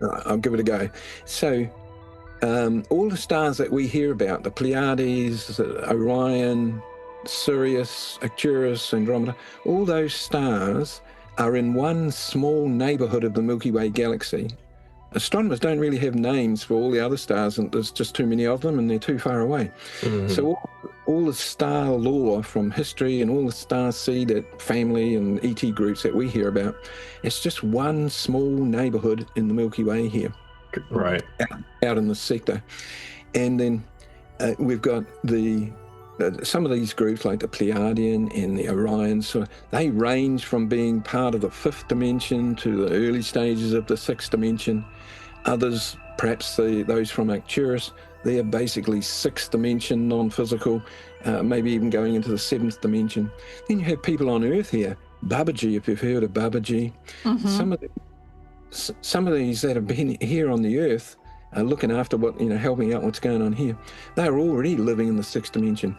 I'll give it a go. So all the stars that we hear about, the Pleiades, Orion, Sirius, Arcturus, Andromeda, all those stars are in one small neighborhood of the Milky Way galaxy. Astronomers don't really have names for all the other stars, and there's just too many of them and they're too far away. So all the star lore from history and all the starseed family and ET groups that we hear about, it's just one small neighborhood in the Milky Way here. Right. Out in the sector. And then we've got some of these groups like the Pleiadian and the Orion, so they range from being part of the fifth dimension to the early stages of the sixth dimension. Others, perhaps those from Arcturus, they are basically sixth dimension, non-physical, maybe even going into the seventh dimension. Then you have people on Earth here, Babaji, if you've heard of Babaji. Some of these that have been here on the Earth, looking after helping out what's going on here, they're already living in the sixth dimension.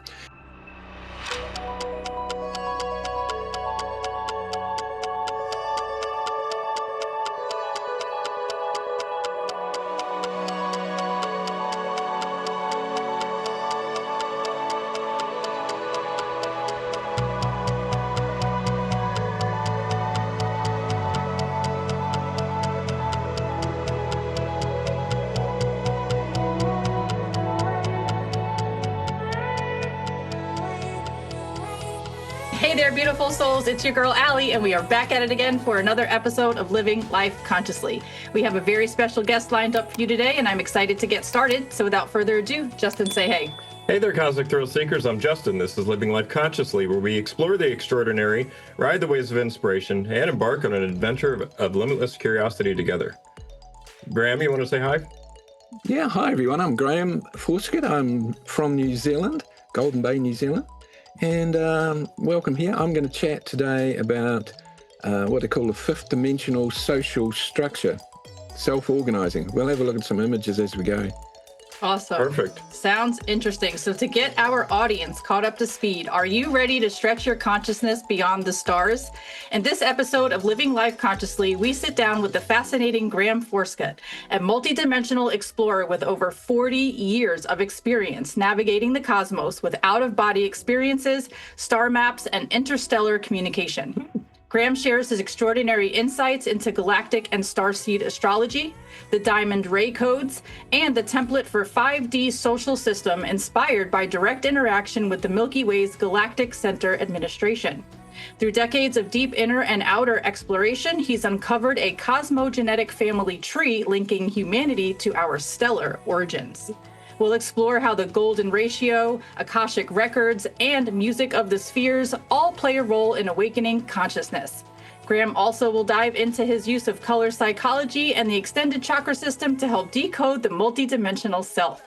Hey there, beautiful souls. It's your girl, Allie, and we are back at it again for another episode of Living Life Consciously. We have a very special guest lined up for you today, and I'm excited to get started. So without further ado, Justin, say hey. Hey there, Cosmic Thrill Seekers. I'm Justin. This is Living Life Consciously, where we explore the extraordinary, ride the waves of inspiration, and embark on an adventure of limitless curiosity together. Graham, you want to say hi? Yeah, hi everyone. I'm Grayham Forscutt. I'm from New Zealand, Golden Bay, New Zealand. And welcome here. I'm going to chat today about what they call the fifth dimensional social structure, self-organizing. We'll have a look at some images as we go. Awesome. Perfect. Sounds interesting. So to get our audience caught up to speed, are you ready to stretch your consciousness beyond the stars? In this episode of Living Life Consciously, we sit down with the fascinating Grayham Forscutt, a multidimensional explorer with over 40 years of experience navigating the cosmos with out-of-body experiences, star maps, and interstellar communication. Graham shares his extraordinary insights into galactic and starseed astrology, the diamond ray codes, and the template for 5D social system inspired by direct interaction with the Milky Way's Galactic Center administration. Through decades of deep inner and outer exploration, he's uncovered a Cosmo-Genetic Family Tree linking humanity to our stellar origins. We'll explore how the golden ratio, Akashic Records, and music of the spheres all play a role in awakening consciousness. Graham also will dive into his use of color psychology and the extended chakra system to help decode the multidimensional self.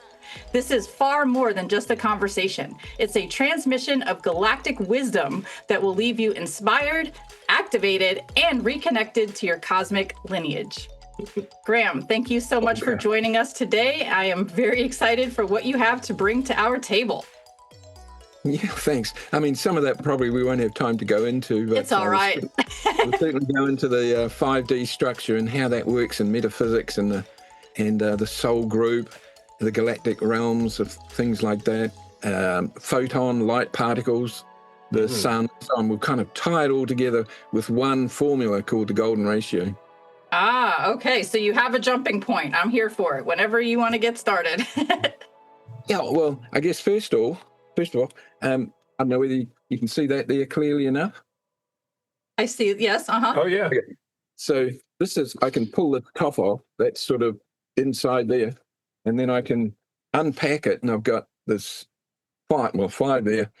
This is far more than just a conversation. It's a transmission of galactic wisdom that will leave you inspired, activated, and reconnected to your cosmic lineage. Graham, thank you so much for joining us today. I am very excited for what you have to bring to our table. Yeah, thanks. I mean, some of that probably we won't have time to go into. But it's all right. We'll certainly go into the 5D structure and how that works in metaphysics and the soul group, the galactic realms of things like that, photon, light particles, the sun. So we'll kind of tie it all together with one formula called the golden ratio. Ah, okay. So you have a jumping point. I'm here for it. Whenever you want to get started. Yeah, well, I guess first of all, I don't know whether you can see that there clearly enough. I see it. Yes. Oh, yeah. Okay. So this is, I can pull the top off. That's sort of inside there. And then I can unpack it. And I've got this five there.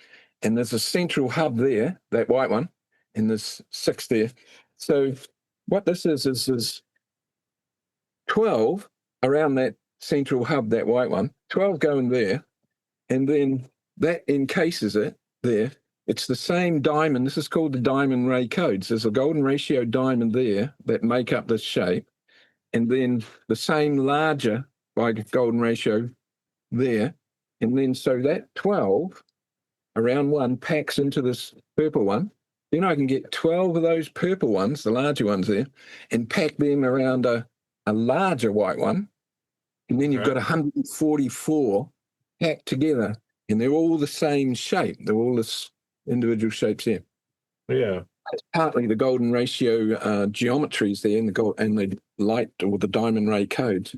And there's a central hub there, that white one. And there's 6 there. So what this is 12 around that central hub, that white one, 12 going there, and then that encases it there. It's the same diamond. This is called the diamond ray codes. There's a golden ratio diamond there that make up this shape, and then the same larger by golden ratio there, and then so that 12 around one packs into this purple one. Then I can get 12 of those purple ones, the larger ones there, and pack them around a a larger white one, and then you've got 144 packed together, and they're all the same shape. They're all this individual shapes there. Yeah. It's partly the golden ratio geometries there in the gold and the light or the diamond ray codes.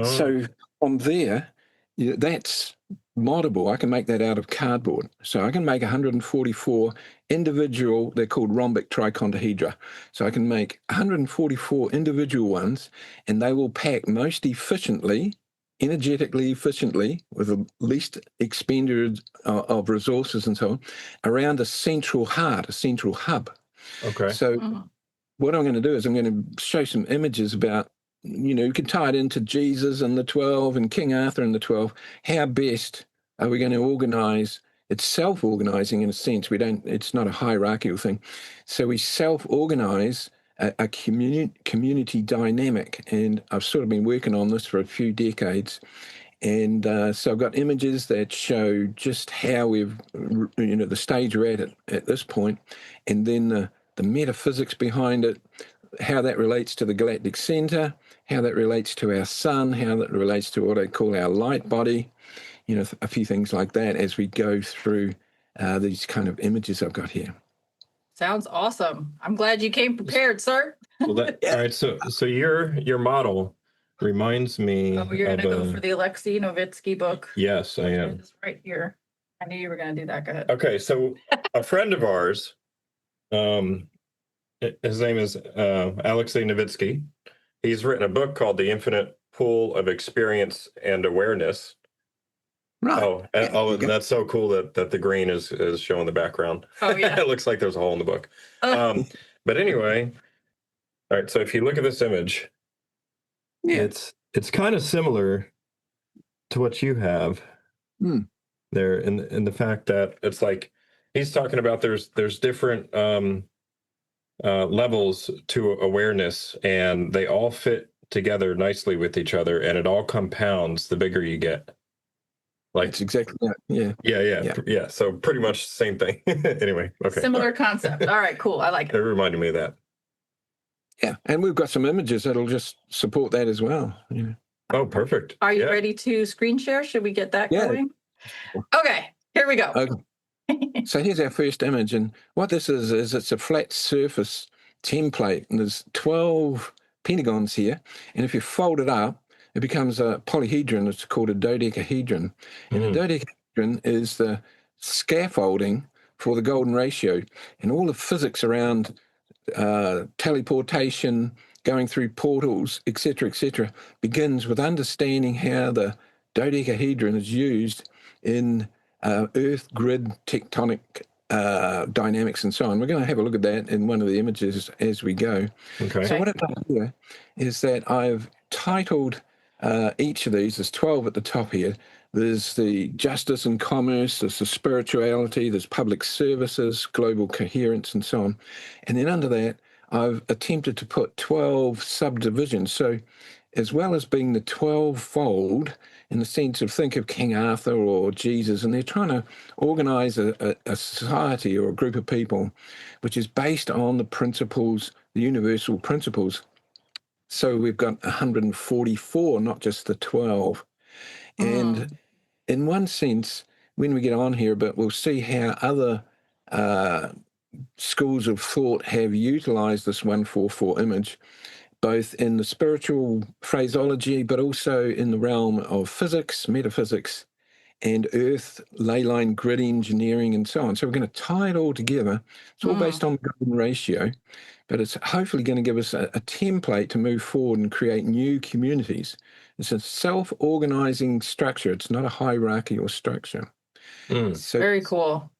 So from there, that's moddable. I can make that out of cardboard. So I can make 144 individual, they're called rhombic trichontahedra. So I can make 144 individual ones, and they will pack most efficiently, energetically efficiently, with the least expenditure of resources and so on, around a central heart, a central hub. Okay. So what I'm going to do is I'm going to show some images about, you can tie it into Jesus and the 12 and King Arthur and the 12. How best are we going to organize? It's self-organizing in a sense. It's not a hierarchical thing. So we self-organize a community dynamic. And I've sort of been working on this for a few decades. And so I've got images that show just how we've, the stage we're at this point, and then the metaphysics behind it, how that relates to the galactic center, how that relates to our sun, how that relates to what I call our light body, a few things like that as we go through these kind of images I've got here. Sounds awesome. I'm glad you came prepared, sir. Well, all right. So your model reminds me. Oh, you're gonna go for the Alexei Novitsky book. Yes, I am. It's right here. I knew you were gonna do that. Go ahead. Okay, so a friend of ours, his name is Alexei Novitsky. He's written a book called The Infinite Pool of Experience and Awareness. Right. That's so cool that the green is showing the background. Oh, yeah. It looks like there's a hole in the book. But anyway, all right, so if you look at this image, it's kind of similar to what you have there in the fact that it's like he's talking about there's different levels to awareness, and they all fit together nicely with each other, and it all compounds the bigger you get. Like, that's exactly that. Yeah. So pretty much the same thing. Anyway, okay. Similar concept. All right, cool. I like it. It reminded me of that. Yeah, and we've got some images that'll just support that as well. Oh, perfect. Are you ready to screen share? Should we get that going? Okay, here we go. Okay. So here's our first image, and what this is it's a flat surface template, and there's 12 pentagons here, and if you fold it up, it becomes a polyhedron. It's called a dodecahedron. And a dodecahedron is the scaffolding for the golden ratio. And all the physics around teleportation, going through portals, etc., begins with understanding how the dodecahedron is used in Earth grid tectonic dynamics and so on. We're going to have a look at that in one of the images as we go. Okay. So what I've done here is that I've titled each of these. There's 12 at the top here. There's the justice and commerce, there's the spirituality, there's public services, global coherence, and so on. And then under that, I've attempted to put 12 subdivisions. So as well as being the 12-fold, in the sense of think of King Arthur or Jesus, and they're trying to organize a society or a group of people which is based on the principles, the universal principles. So we've got 144, not just the 12. And in one sense, when we get on here, but we'll see how other schools of thought have utilized this 144 image, both in the spiritual phraseology, but also in the realm of physics, metaphysics, and earth, ley line grid engineering, and so on. So we're going to tie it all together. It's all based on the golden ratio, but it's hopefully going to give us a template to move forward and create new communities. It's a self-organizing structure. It's not a hierarchical structure. So, very cool.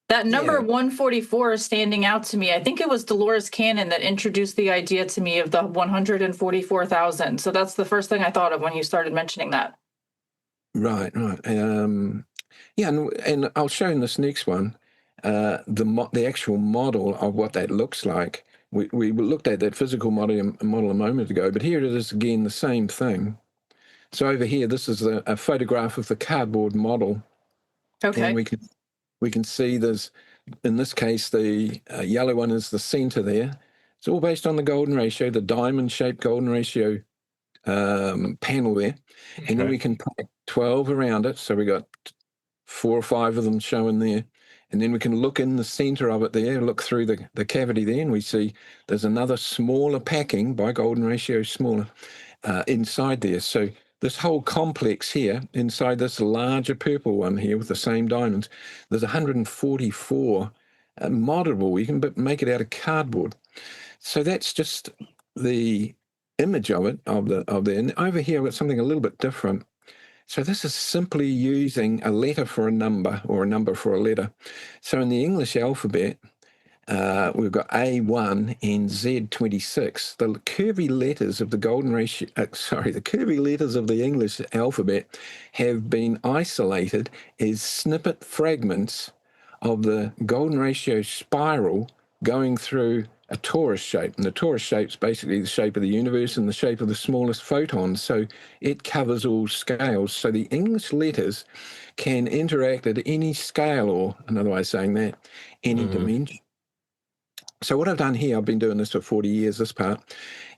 That number 144 is standing out to me. I think it was Dolores Cannon that introduced the idea to me of the 144,000. So that's the first thing I thought of when you started mentioning that. Right. And I'll show in this next one the actual model of what that looks like. We looked at that physical model a moment ago, but here it is again, the same thing. So over here, this is a photograph of the cardboard model. Okay. And we can see there's, in this case, the yellow one is the center there. It's all based on the golden ratio, the diamond-shaped golden ratio panel there, and then we can put 12 around it. So we got 4 or 5 of them showing there. And then we can look in the center of it there, look through the cavity there, and we see there's another smaller packing by golden ratio smaller inside there. So this whole complex here, inside this larger purple one here with the same diamonds, there's 144 modelable. We can make it out of cardboard. So that's just the image of it, of the. And over here, I've got something a little bit different. So this is simply using a letter for a number or a number for a letter. So in the English alphabet, we've got A1 and Z26. The curvy letters of the golden ratio, the curvy letters of the English alphabet have been isolated as snippet fragments of the golden ratio spiral going through a torus shape. And the torus shape's basically the shape of the universe and the shape of the smallest photons. So it covers all scales. So the English letters can interact at any scale, or another way of saying that, any dimension. So what I've done here, I've been doing this for 40 years, this part,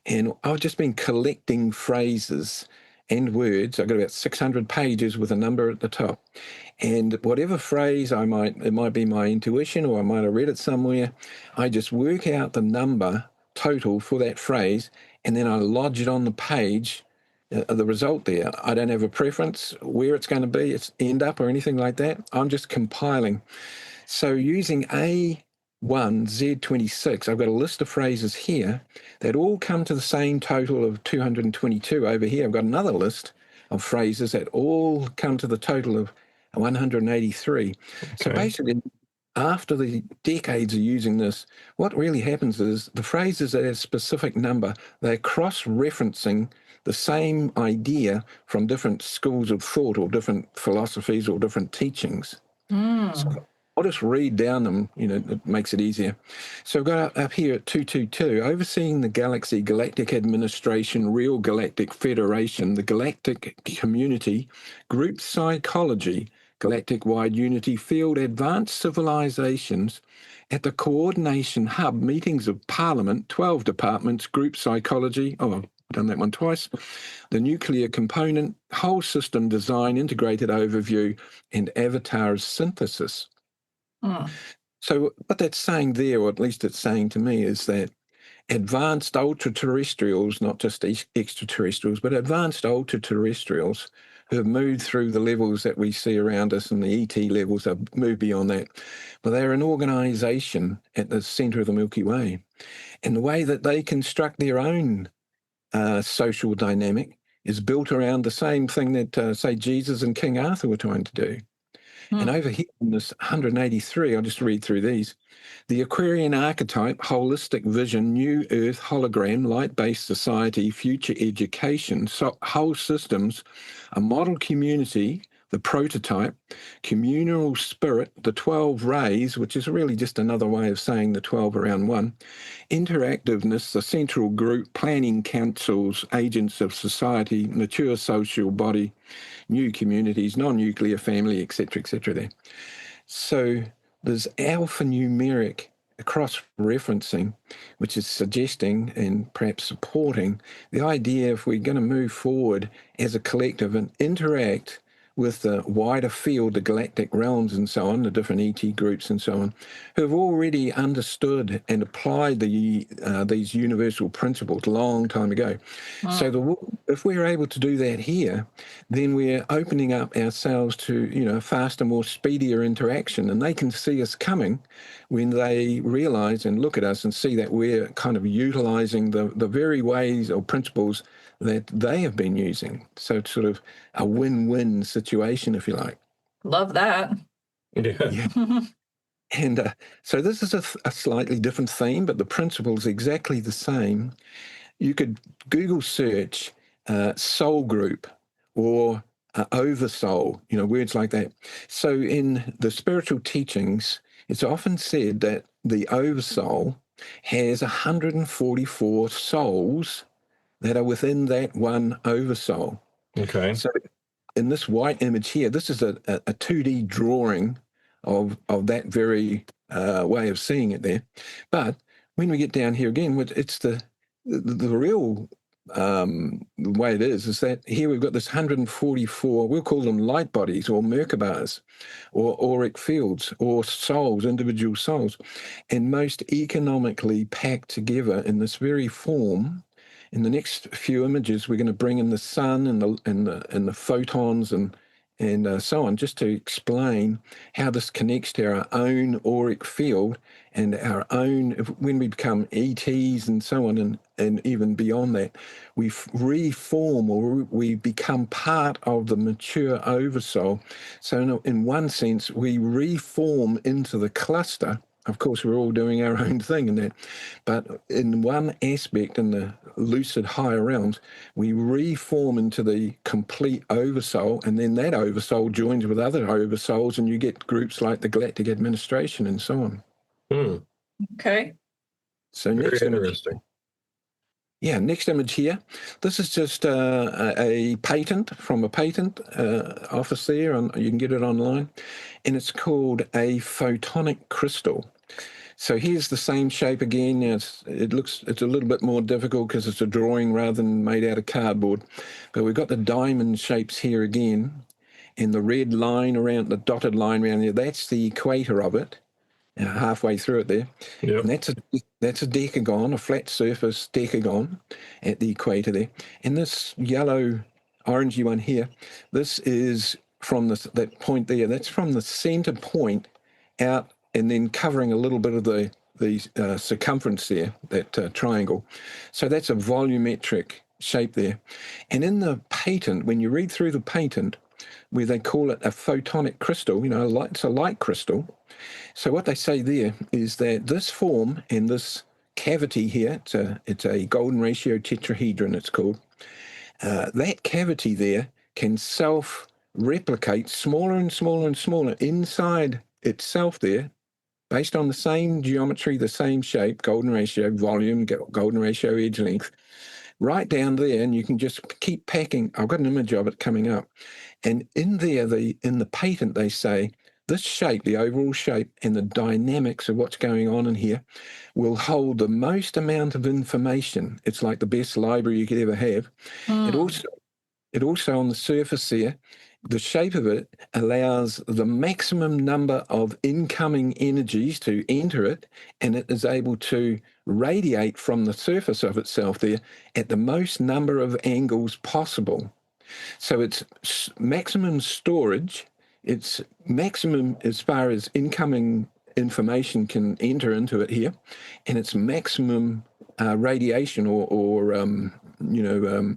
and I've just been collecting phrases and words. I've got about 600 pages with a number at the top. And whatever phrase it might be my intuition, or I might have read it somewhere, I just work out the number total for that phrase, and then I lodge it on the page, the result there. I don't have a preference where it's going to be, it's end up or anything like that. I'm just compiling. So using A1Z26, I've got a list of phrases here that all come to the same total of 222. Over here, I've got another list of phrases that all come to the total of 183. Okay. So basically, after the decades of using this, what really happens is the phrases that have a specific number, they're cross-referencing the same idea from different schools of thought or different philosophies or different teachings. So I'll just read down them, it makes it easier. So I've got up here at 222, overseeing the galaxy, galactic administration, real galactic federation, the galactic community, group psychology, galactic-wide unity field, advanced civilizations, at the coordination hub, meetings of parliament, 12 departments, group psychology, I've done that one twice, the nuclear component, whole system design, integrated overview, and avatar synthesis. So what that's saying there, or at least it's saying to me, is that advanced ultra-terrestrials, not just extraterrestrials, but advanced ultra-terrestrials who have moved through the levels that we see around us, and the ET levels have moved beyond that. But they're an organization at the center of the Milky Way. And the way that they construct their own social dynamic is built around the same thing that, say, Jesus and King Arthur were trying to do. And over here in this 183, I'll just read through these. The Aquarian archetype, holistic vision, new earth, hologram, light-based society, future education, whole systems, a model community, the prototype, communal spirit, the 12 rays, which is really just another way of saying the 12 around one, interactiveness, the central group, planning councils, agents of society, mature social body, new communities, non-nuclear family, etc., there. So there's alphanumeric cross-referencing, which is suggesting and perhaps supporting the idea if we're going to move forward as a collective and interact with the wider field, the galactic realms and so on, the different ET groups and so on, who have already understood and applied these universal principles a long time ago. So if we're able to do that here, then we're opening up ourselves to, faster, more speedier interaction, and they can see us coming when they realize and look at us and see that we're kind of utilizing the very ways or principles that they have been using. So it's sort of a win-win situation, if you like. Love that. Yeah. And so this is a slightly different theme, but the principle is exactly the same. You could Google search soul group or oversoul, words like that. So in the spiritual teachings, it's often said that the oversoul has 144 souls that are within that one oversoul. Okay. So in this white image here, this is a 2D drawing of that very way of seeing it there. But when we get down here again, it's the real the way it is that here we've got this 144, we'll call them light bodies or Merkabahs or auric fields or souls, individual souls, and most economically packed together in this very form. In the next few images, we're going to bring in the sun and the photons and so on, just to explain how this connects to our own auric field and our own, when we become ETs and so on, and even beyond that, we reform or we become part of the mature oversoul. So in one sense, we reform into the cluster. Of course, we're all doing our own thing in that. But in one aspect, in the lucid higher realms, we reform into the complete oversoul, and then that oversoul joins with other oversouls, and you get groups like the Galactic Administration and so on. Okay. So Very next interesting. image. Yeah, next image here. This is just a patent from a patent office there. You can get it online. And it's called a photonic crystal. So here's the same shape again. Now it's a little bit more difficult because it's a drawing rather than made out of cardboard. But we've got the diamond shapes here again. And the red line around, the dotted line around there, that's the equator of it. Halfway through it there. Yep. And that's a decagon, a flat surface decagon at the equator there. And this yellow orangey one here, this is from that point there. That's from the center point out and then covering a little bit of the circumference there, that triangle. So that's a volumetric shape there. And in the patent, when you read through the patent, where they call it a photonic crystal, it's a light crystal. So what they say there is that this form and this cavity here, it's a golden ratio tetrahedron, it's called. That cavity there can self-replicate smaller and smaller and smaller inside itself there, based on the same geometry, the same shape, golden ratio volume, golden ratio edge length, right down there, and you can just keep packing. I've got an image of it coming up. And in there, in the patent, they say, this shape, the overall shape, and the dynamics of what's going on in here will hold the most amount of information. It's like the best library you could ever have. It also on the surface there, the shape of it allows the maximum number of incoming energies to enter it, and it is able to radiate from the surface of itself there at the most number of angles possible. So it's maximum storage. It's maximum as far as incoming information can enter into it here, and it's maximum radiation or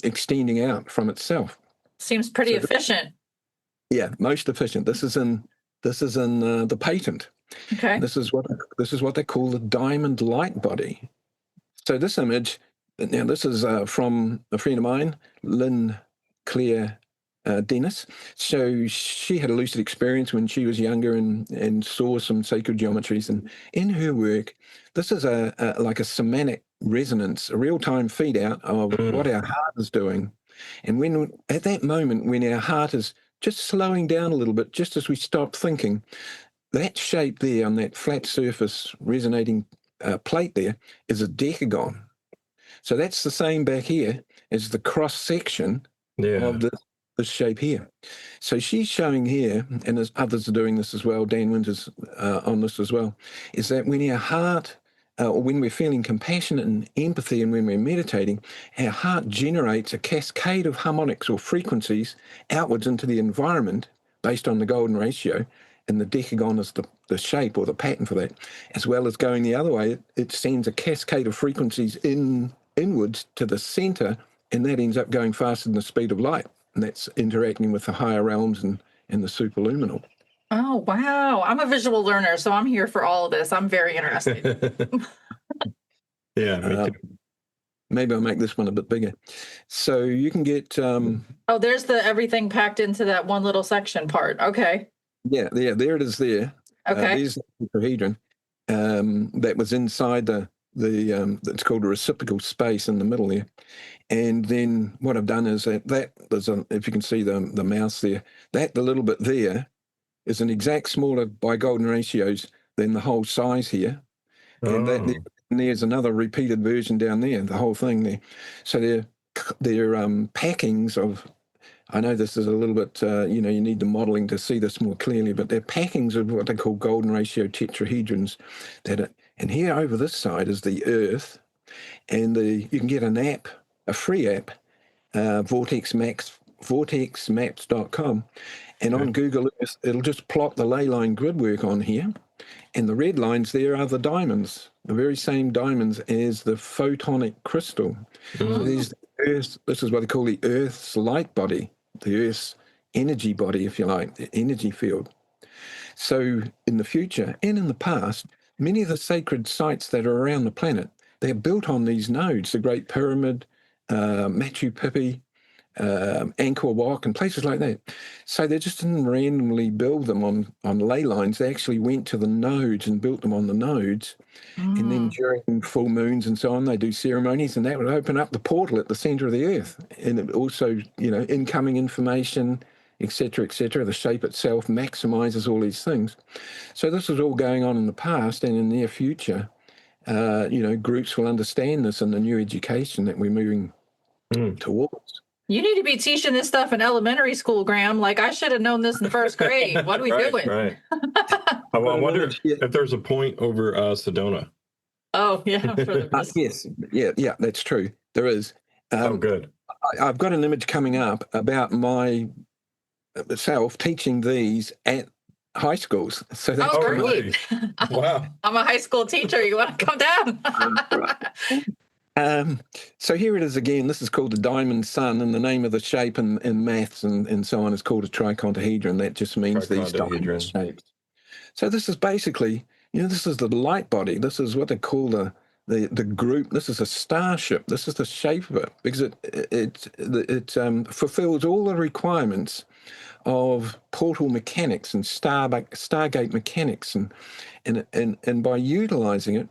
extending out from itself. Seems pretty efficient. Yeah, most efficient. This is in the patent. Okay. This is what they call the diamond light body. So this image, now this is from a friend of mine, Lynn Claire Dennis. So she had a lucid experience when she was younger and saw some sacred geometries. And in her work, this is like a somatic resonance, a real-time feed out of what our heart is doing. And when at that moment, when our heart is just slowing down a little bit, just as we stop thinking, that shape there on that flat surface resonating plate there is a decagon. So that's the same back here as the cross-section of this shape here. So she's showing here, and as others are doing this as well, Dan Winter's on this as well, is that when our heart, or when we're feeling compassion and empathy and when we're meditating, our heart generates a cascade of harmonics or frequencies outwards into the environment based on the golden ratio, and the decagon is the shape or the pattern for that. As well as going the other way, it sends a cascade of frequencies inwards to the center, and that ends up going faster than the speed of light. And that's interacting with the higher realms and the superluminal. Oh, wow. I'm a visual learner, so I'm here for all of this. I'm very interested. Yeah, me too. Maybe I'll make this one a bit bigger. So you can get... oh, there's the everything packed into that one little section part. Okay. Yeah, there it is there. Okay. There's the tetrahedron that was inside it's called a reciprocal space in the middle there. And then what I've done is that there's if you can see the mouse there, the little bit there is an exact smaller by golden ratios than the whole size here. And there's another repeated version down there, the whole thing there. So they're packings of, I know this is a little bit, you need the modeling to see this more clearly, but they're packings of what they call golden ratio tetrahedrons. And here over this side is the Earth, and you can get an app, a free app, vortexmaps.com, and on Google Earth, it'll just plot the ley line grid work on here, and the red lines there are the diamonds, the very same diamonds as the photonic crystal. So there's the Earth, this is what they call the Earth's light body, the Earth's energy body, if you like, the energy field. So in the future and in the past, many of the sacred sites that are around the planet, they're built on these nodes, the Great Pyramid, Machu Picchu, Angkor Wat, and places like that. So they just didn't randomly build them on ley lines. They actually went to the nodes and built them on the nodes. And then during full moons and so on, they do ceremonies, and that would open up the portal at the center of the Earth. And it also, incoming information, etc., the shape itself maximizes all these things. So this is all going on in the past, and in the near future, groups will understand this in the new education that we're moving towards. You need to be teaching this stuff in elementary school, Graham. Like, I should have known this in first grade. What are we doing? Right. I wonder if there's a point over Sedona. Oh, yeah. Yes. Yeah, that's true. There is. Good. I've got an image coming up about myself teaching these at high schools. So that's really? Wow. I'm a high school teacher. You want to come down? So here it is again. This is called a diamond sun, and the name of the shape in maths and so on is called a tricontahedron. That just means these diamond shapes. So this is basically, this is the light body. This is what they call the group. This is a starship. This is the shape of it, because it fulfills all the requirements of portal mechanics and stargate mechanics, and by utilizing it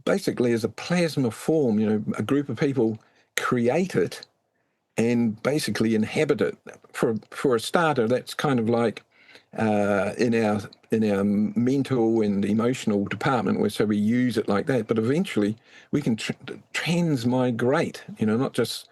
basically as a plasma form, a group of people create it and basically inhabit it. For a starter, that's kind of like in our mental and emotional department, so we use it like that. But eventually, we can transmigrate. Not just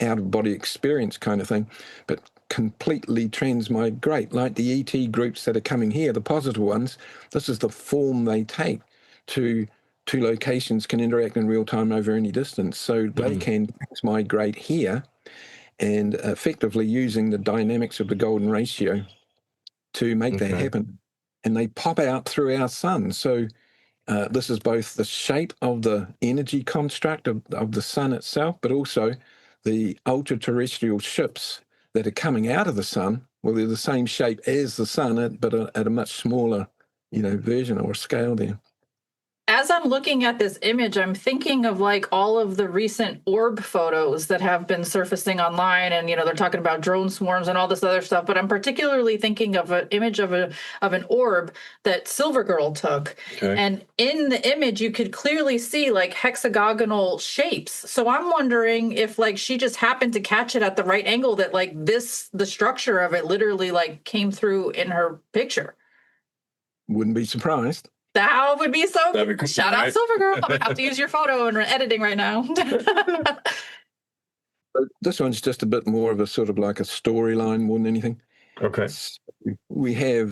out of body experience kind of thing, but completely transmigrate, like the ET groups that are coming here, the positive ones. This is the form they take to. Two locations can interact in real time over any distance. So they can migrate here and effectively using the dynamics of the golden ratio to make that happen. And they pop out through our sun. So this is both the shape of the energy construct of the sun itself, but also the ultra-terrestrial ships that are coming out of the sun. Well, they're the same shape as the sun, but at a much smaller, version or scale there. As I'm looking at this image, I'm thinking of like all of the recent orb photos that have been surfacing online, and they're talking about drone swarms and all this other stuff. But I'm particularly thinking of an image of an orb that Silver Girl took, and in the image you could clearly see like hexagonal shapes. So I'm wondering if like she just happened to catch it at the right angle, that like the structure of it literally like came through in her picture. Wouldn't be surprised. That would be so cool. Shout out Silver Girl. I'm going to have to use your photo in editing right now. This one's just a bit more of a sort of like a storyline more than anything. Okay. So we have,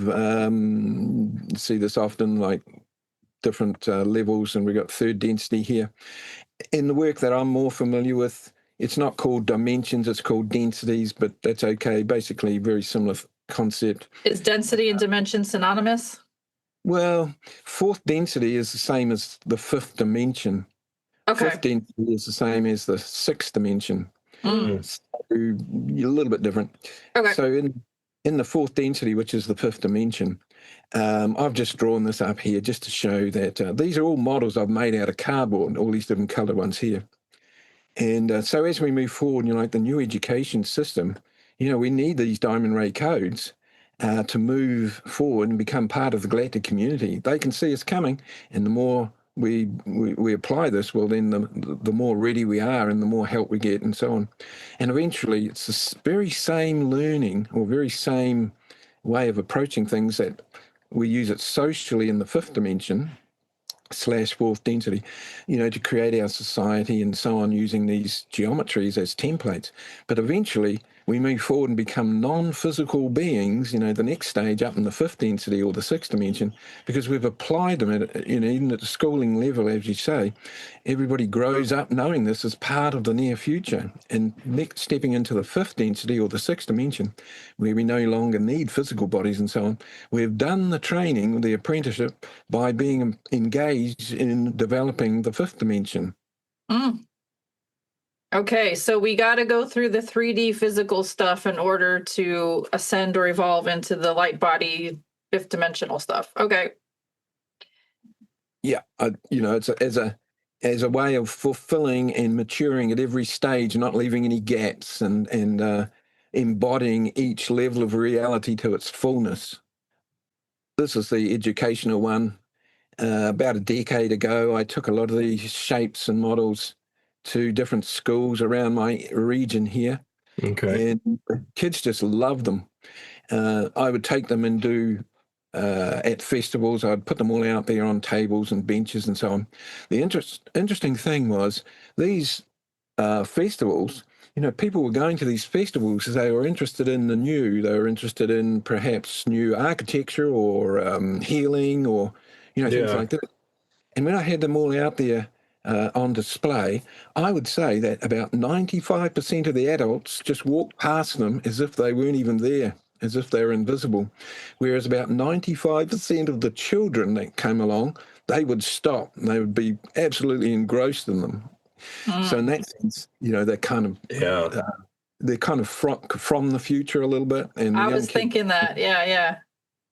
see this often, like different levels, and we've got third density here. In the work that I'm more familiar with, it's not called dimensions, it's called densities, but that's okay. Basically, very similar concept. Is density and dimension synonymous? Well, fourth density is the same as the fifth dimension. Okay. Fifth density is the same as the sixth dimension. So a little bit different. Okay. So in the fourth density, which is the fifth dimension, I've just drawn this up here just to show that these are all models I've made out of cardboard, all these different colored ones here. And so as we move forward, like the new education system, we need these diamond ray codes to move forward and become part of the galactic community. They can see us coming, and the more we apply this, well, then the more ready we are and the more help we get and so on. And eventually it's the very same learning or very same way of approaching things that we use it socially in the fifth dimension. slash fourth density, to create our society and so on using these geometries as templates. But eventually we move forward and become non-physical beings, the next stage up in the fifth density or the sixth dimension, because we've applied them at, even at the schooling level, as you say. Everybody grows up knowing this as part of the near future. And next, stepping into the fifth density or the sixth dimension, where we no longer need physical bodies and so on, we've done the training, the apprenticeship, by being engaged in developing the fifth dimension. Okay, so we got to go through the 3D physical stuff in order to ascend or evolve into the light body fifth dimensional stuff. Okay. Yeah, it's as a way of fulfilling and maturing at every stage, not leaving any gaps, and embodying each level of reality to its fullness. This is the educational one. About a decade ago, I took a lot of these shapes and models to different schools around my region here. Okay. And kids just loved them. I would take them and do at festivals. I'd put them all out there on tables and benches and so on. The interesting thing was these festivals, people were going to these festivals because they were interested in the new. They were interested in perhaps new architecture or healing or, things like that. And when I had them all out there on display, I would say that about 95% of the adults just walked past them as if they weren't even there, as if they were invisible. Whereas about 95% of the children that came along, they would stop and they would be absolutely engrossed in them. So in that sense, they're kind of from the future a little bit. And I was thinking that, yeah.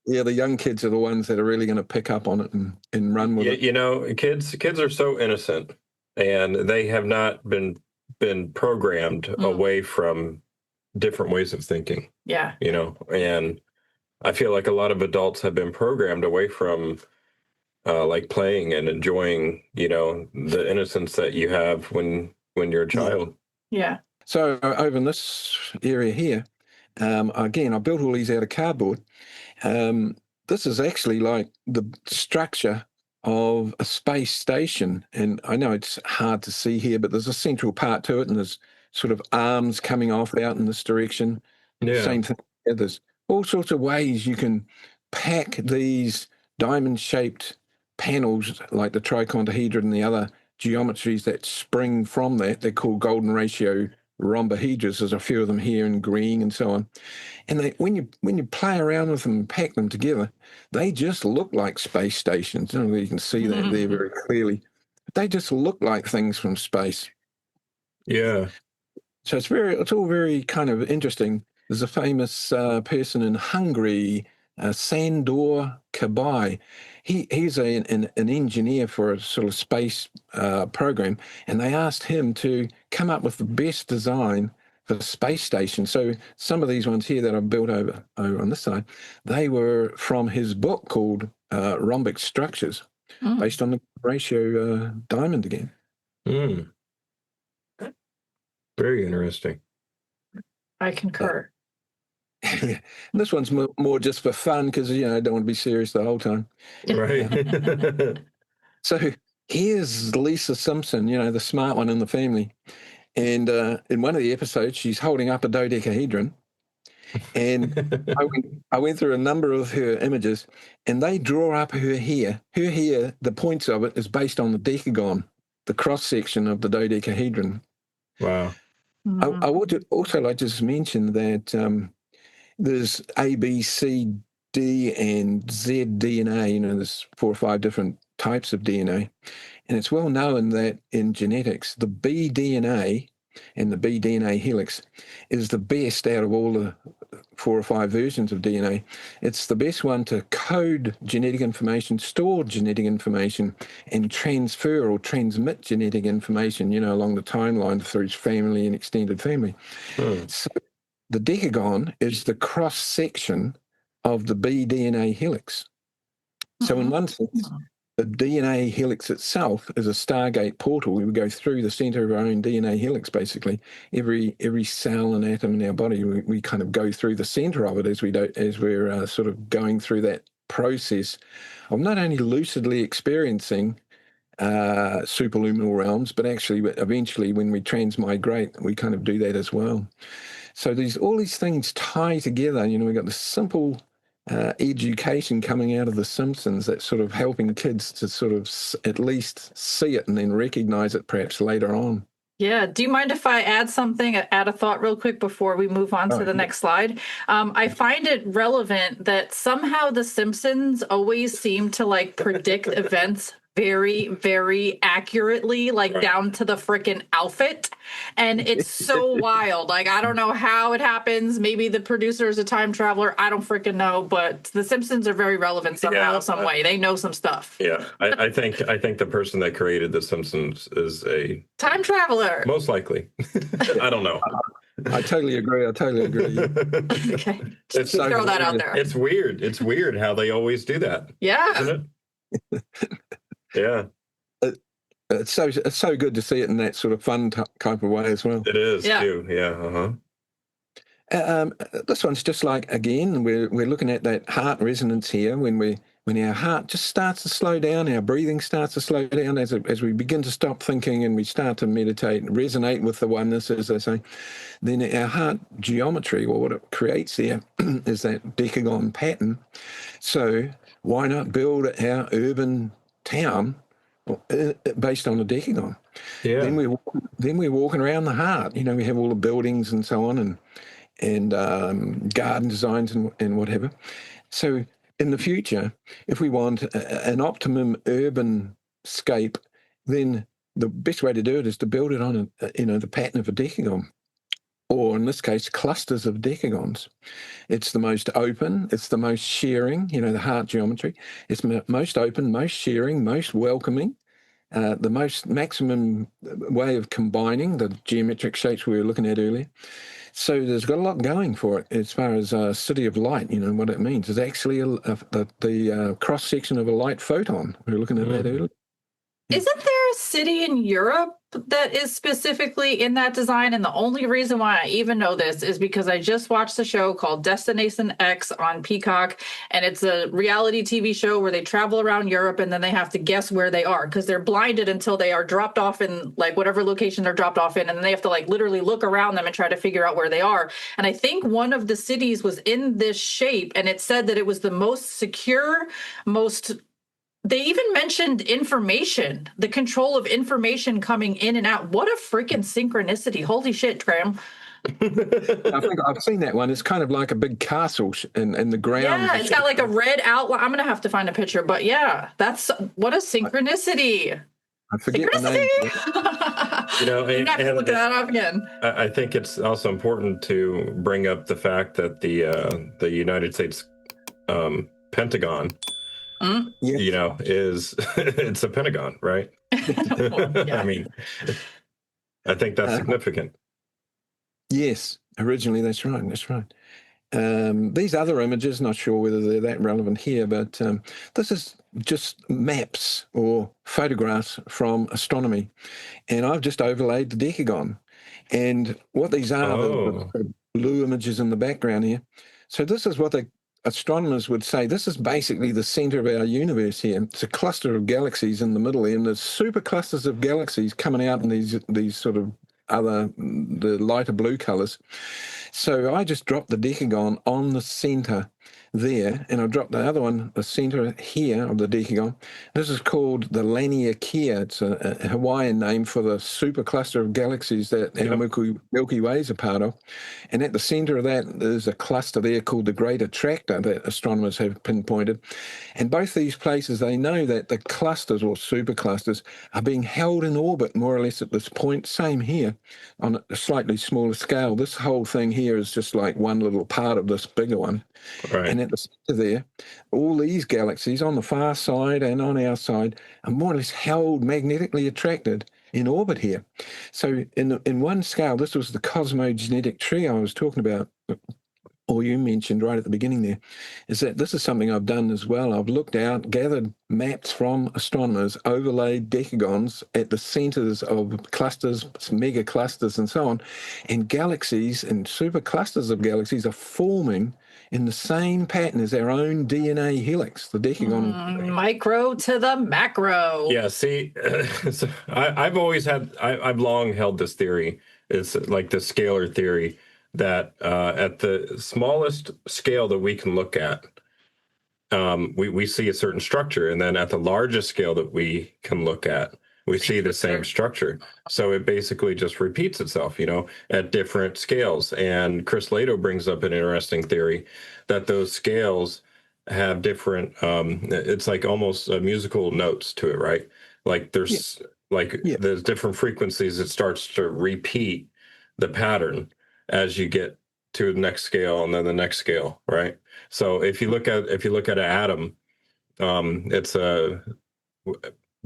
Yeah, the young kids are the ones that are really going to pick up on it and run with it. Kids are so innocent, and they have not been programmed away from different ways of thinking. Yeah. And I feel like a lot of adults have been programmed away from like playing and enjoying, the innocence that you have when you're a child. Yeah. So over in this area here, again, I built all these out of cardboard. This is actually like the structure of a space station. And I know it's hard to see here, but there's a central part to it, and there's sort of arms coming off out in this direction. Yeah. Same thing. There's all sorts of ways you can pack these diamond-shaped panels like the trichondahedron and the other geometries that spring from that. They're called golden ratio rhombohedras. There's a few of them here in green and so on. And when you play around with them and pack them together, they just look like space stations. You can see that there very clearly. But they just look like things from space. Yeah. So it's all very kind of interesting. There's a famous person in Hungary, Sandor Kabai. He's an engineer for a sort of space program, and they asked him to come up with the best design for the space station. So some of these ones here that I've built over on this side, they were from his book called Rhombic Structures, based on the ratio diamond again. Very interesting. I concur. This one's more just for fun because, I don't want to be serious the whole time. Right. So here's Lisa Simpson, the smart one in the family. And in one of the episodes, she's holding up a dodecahedron. And I went through a number of her images, and they draw up her hair. Her hair, the points of it is based on the decagon, the cross-section of the dodecahedron. Wow. I would also like to just mention that there's A, B, C, D, and Z DNA. There's 4 or 5 different types of DNA. And it's well known that in genetics, the B DNA and the B DNA helix is the best out of all the 4 or 5 versions of DNA. It's the best one to code genetic information, store genetic information, and transfer or transmit genetic information, along the timeline through family and extended family. So the decagon is the cross-section of the B DNA helix. So in one sense, the DNA helix itself is a Stargate portal. We go through the center of our own DNA helix, basically. Every cell and atom in our body, we kind of go through the center of it as we're sort of going through that process of not only lucidly experiencing superluminal realms, but actually eventually when we transmigrate, we kind of do that as well. So all these things tie together. You know, we've got this simple education coming out of The Simpsons that's sort of helping kids to sort of at least see it and then recognize it perhaps later on. Yeah. Do you mind if I add a thought real quick before we move on to the next slide? I find it relevant that somehow The Simpsons always seem to like predict events very, very accurately, like down to the freaking outfit. And it's so wild. Like, I don't know how it happens. Maybe the producer is a time traveler. I don't freaking know. But The Simpsons are very relevant somehow, some way. They know some stuff. Yeah, I think the person that created The Simpsons is a time traveler. Most likely. I don't know. I totally agree. Okay. Just throw that out there. It's weird. It's weird how they always do that. Yeah. Isn't it? Yeah. It's so good to see it in that sort of fun type of way as well. It is too. Yeah. This one's just like, again, we're looking at that heart resonance here when our heart just starts to slow down, our breathing starts to slow down as we begin to stop thinking and we start to meditate, resonate with the oneness, as they say. Then our heart geometry, or what it creates there, is that decagon pattern. So why not build our urban town based on a decagon? Yeah. Then we're walking around the heart. You know, we have all the buildings and so on, and garden designs and whatever. So in the future, if we want an optimum urban scape, then the best way to do it is to build it on the pattern of a decagon, or in this case, clusters of decagons. It's the most open, it's the most sharing, the heart geometry. It's most open, most sharing, most welcoming, the most maximum way of combining the geometric shapes we were looking at earlier. So there's got a lot going for it as far as city of light, what it means. It's actually the cross-section of a light photon. We were looking at that earlier. Isn't there a city in Europe that is specifically in that design? And the only reason why I even know this is because I just watched a show called Destination X on Peacock, and it's a reality TV show where they travel around Europe and then they have to guess where they are because they're blinded until they are dropped off in like whatever location they're dropped off in, and then they have to like literally look around them and try to figure out where they are. And I think one of the cities was in this shape, and it said that it was the most secure, They even mentioned information, the control of information coming in and out. What a freaking synchronicity. Holy shit, Graham. I think I've seen that one. It's kind of like a big castle in the ground. Yeah, it's got like a red outline. I'm going to have to find a picture. But yeah, what a synchronicity. I forget the name. You have to look that up again. I think it's also important to bring up the fact that the United States Pentagon, is it's a pentagon, right? I mean, I think that's significant. Yes, originally that's right. These other images, not sure whether they're that relevant here, but this is just maps or photographs from astronomy, and I've just overlaid the decagon. And what these are, the blue images in the background here. So this is what the astronomers would say. This is basically the center of our universe here. It's a cluster of galaxies in the middle here, and there's super clusters of galaxies coming out in these sort of the lighter blue colors. So I just dropped the decagon on the center there, and I dropped the other one, the center here of the decagon. This is called the Laniakea. It's a Hawaiian name for the super cluster of galaxies that our Milky Way is a part of. And at the center of that, there's a cluster there called the Great Attractor that astronomers have pinpointed. And both these places, they know that the clusters or super clusters are being held in orbit more or less at this point. Same here on a slightly smaller scale. This whole thing here is just like one little part of this bigger one. Right. And at the center there, all these galaxies on the far side and on our side are more or less held magnetically attracted in orbit here. So in one scale, this was the Cosmo-Genetic Tree I was talking about or you mentioned right at the beginning there, is that this is something I've done as well. I've looked out, gathered maps from astronomers, overlaid decagons at the centers of clusters, mega clusters and so on, and galaxies and super clusters of galaxies are forming in the same pattern as our own DNA helix, the decagon. Micro to the macro. Yeah, see, so I've long held this theory. It's like the scalar theory that at the smallest scale that we can look at, we see a certain structure, and then at the largest scale that we can look at, we see the same structure. So it basically just repeats itself, at different scales. And Chris Lato brings up an interesting theory that those scales have different, it's like almost musical notes to it, right? Like there's there's different frequencies. It starts to repeat the pattern as you get to the next scale and then the next scale, right? So if you look at an atom,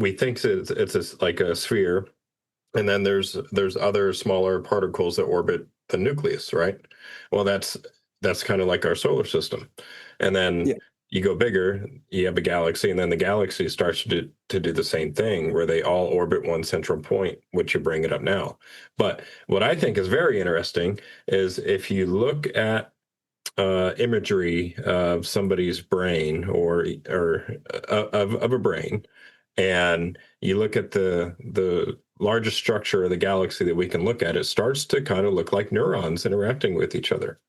we think it's like a sphere, and then there's other smaller particles that orbit the nucleus, right? Well, that's kind of like our solar system, and then you go bigger, you have a galaxy, and then the galaxy starts to do the same thing, where they all orbit one central point, which you bring it up now. But what I think is very interesting is if you look at imagery of somebody's brain or of a brain, and you look at the largest structure of the galaxy that we can look at, it starts to kind of look like neurons interacting with each other.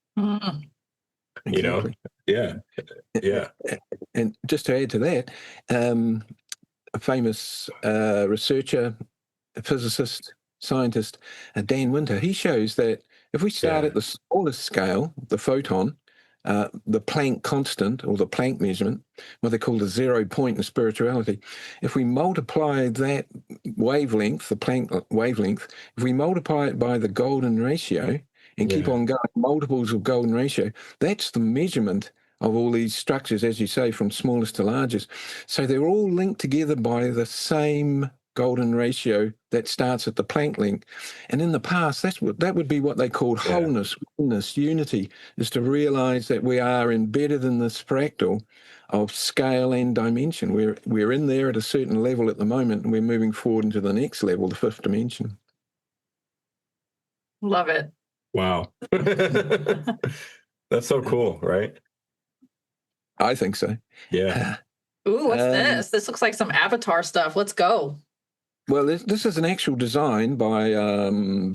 Exactly. Yeah. And just to add to that, a famous researcher, a physicist, scientist, Dan Winter, he shows that if we start at the smallest scale, the photon, the Planck constant or the Planck measurement, what they call the 0 point in spirituality, if we multiply that wavelength, the Planck wavelength, if we multiply it by the golden ratio and keep on going multiples of golden ratio, that's the measurement of all these structures, as you say, from smallest to largest. So they're all linked together by the same golden ratio that starts at the Planck length. And in the past, that would be what they called wholeness, oneness, unity, is to realize that we are embedded in this fractal of scale and dimension. We're in there at a certain level at the moment, and we're moving forward into the next level, the fifth dimension. Love it. Wow. That's so cool, right? I think so. Yeah. Ooh, what's this? This looks like some Avatar stuff. Let's go. Well, this is an actual design by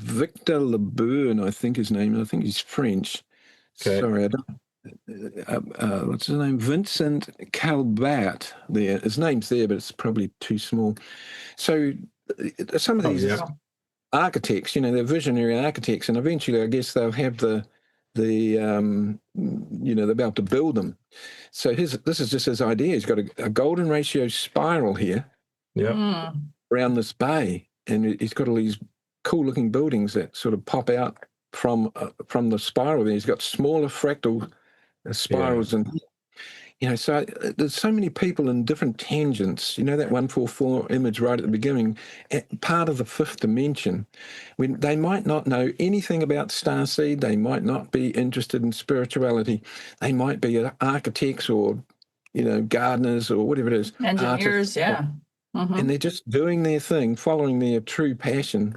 Victor Lebrun, I think his name. I think he's French. Okay. Sorry, I don't. What's his name? Vincent Calbat. There, his name's there, but it's probably too small. So some of these architects, they're visionary architects, and eventually, I guess they'll have they'll be able to build them. So this is just his idea. He's got a golden ratio spiral here. Yeah. Around this bay, and he's got all these cool-looking buildings that sort of pop out from the spiral. He's got smaller fractal spirals, and so there's so many people in different tangents. That 144 image right at the beginning, part of the fifth dimension. When they might not know anything about starseed, they might not be interested in spirituality. They might be architects or gardeners or whatever it is, engineers, artists. And they're just doing their thing, following their true passion,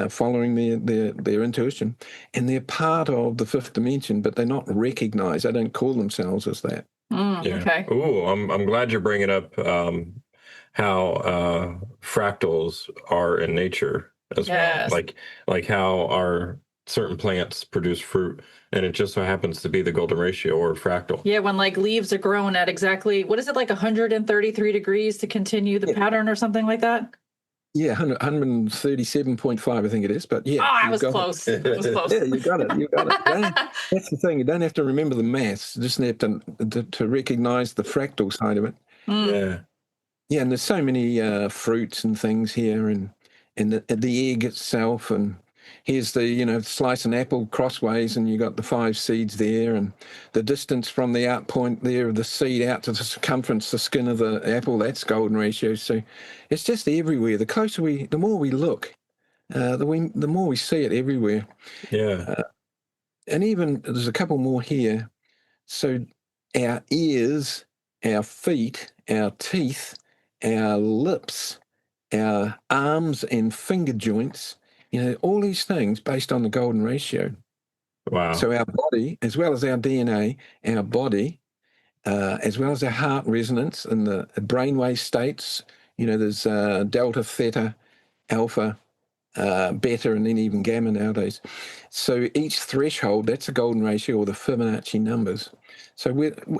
following their intuition, and they're part of the fifth dimension, but they're not recognized. They don't call themselves as that. Okay. Ooh, I'm glad you're bringing up how fractals are in nature as well. Like how our certain plants produce fruit, and it just so happens to be the golden ratio or fractal. Yeah, when leaves are grown at exactly, what is it, like 133 degrees to continue the pattern or something like that? Yeah, 137.5, I think it is. But yeah, I was close. It was close. Yeah, you got it. That's the thing. You don't have to remember the maths. You just have to recognize the fractal side of it. Yeah, and there's so many fruits and things here, and the egg itself, and here's the, slice an apple crossways, and you got the 5 seeds there, and the distance from the out point there of the seed out to the circumference, the skin of the apple, that's golden ratio. So it's just everywhere. The more we look, the more we see it everywhere. Yeah. and even there's a couple more here. So our ears, our feet, our teeth, our lips, our arms and finger joints, all these things based on the golden ratio. Wow. So our body, as well as our DNA, our body, as well as our heart resonance and the brainwave states, there's delta, theta, alpha, beta, and then even gamma nowadays. So each threshold, that's a golden ratio or the Fibonacci numbers. So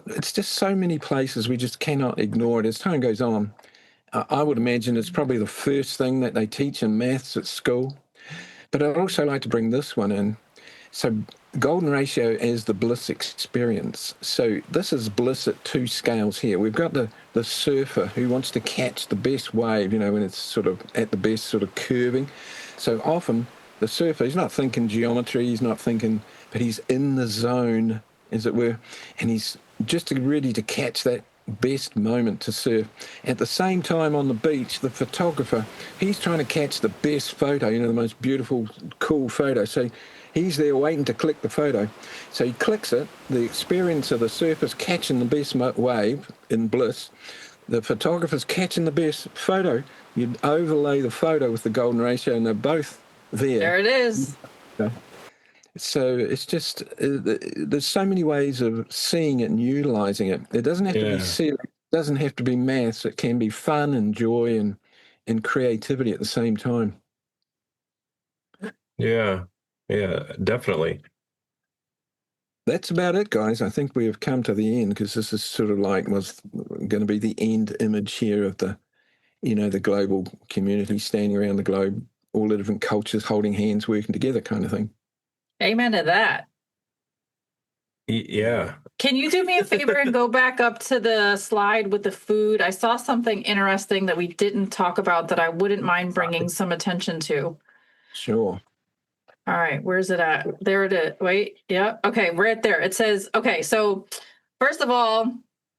it's just so many places we just cannot ignore it. As time goes on, I would imagine it's probably the first thing that they teach in maths at school. But I'd also like to bring this one in. So golden ratio is the bliss experience. So this is bliss at 2 scales here. We've got the surfer who wants to catch the best wave, when it's sort of at the best sort of curving. So often the surfer, he's not thinking geometry, he's not thinking, but he's in the zone, as it were, and he's just ready to catch that best moment to surf. At the same time on the beach, the photographer, he's trying to catch the best photo, the most beautiful, cool photo. So he's there waiting to click the photo. So he clicks it. The experience of the surfer's catching the best wave in bliss. The photographer's catching the best photo. You overlay the photo with the golden ratio, and they're both there. There it is. So it's just, there's so many ways of seeing it and utilizing it. It doesn't have to be serious. It doesn't have to be maths. It can be fun and joy and creativity at the same time. Yeah, definitely. That's about it, guys. I think we have come to the end, because this is sort of was going to be the end image here of the, the global community standing around the globe, all the different cultures holding hands, working together kind of thing. Amen to that. Yeah. Can you do me a favor and go back up to the slide with the food? I saw something interesting that we didn't talk about that I wouldn't mind bringing some attention to. Sure. All right, where's it at? There it is. Wait, yeah. Okay, right there. It says, okay, so first of all,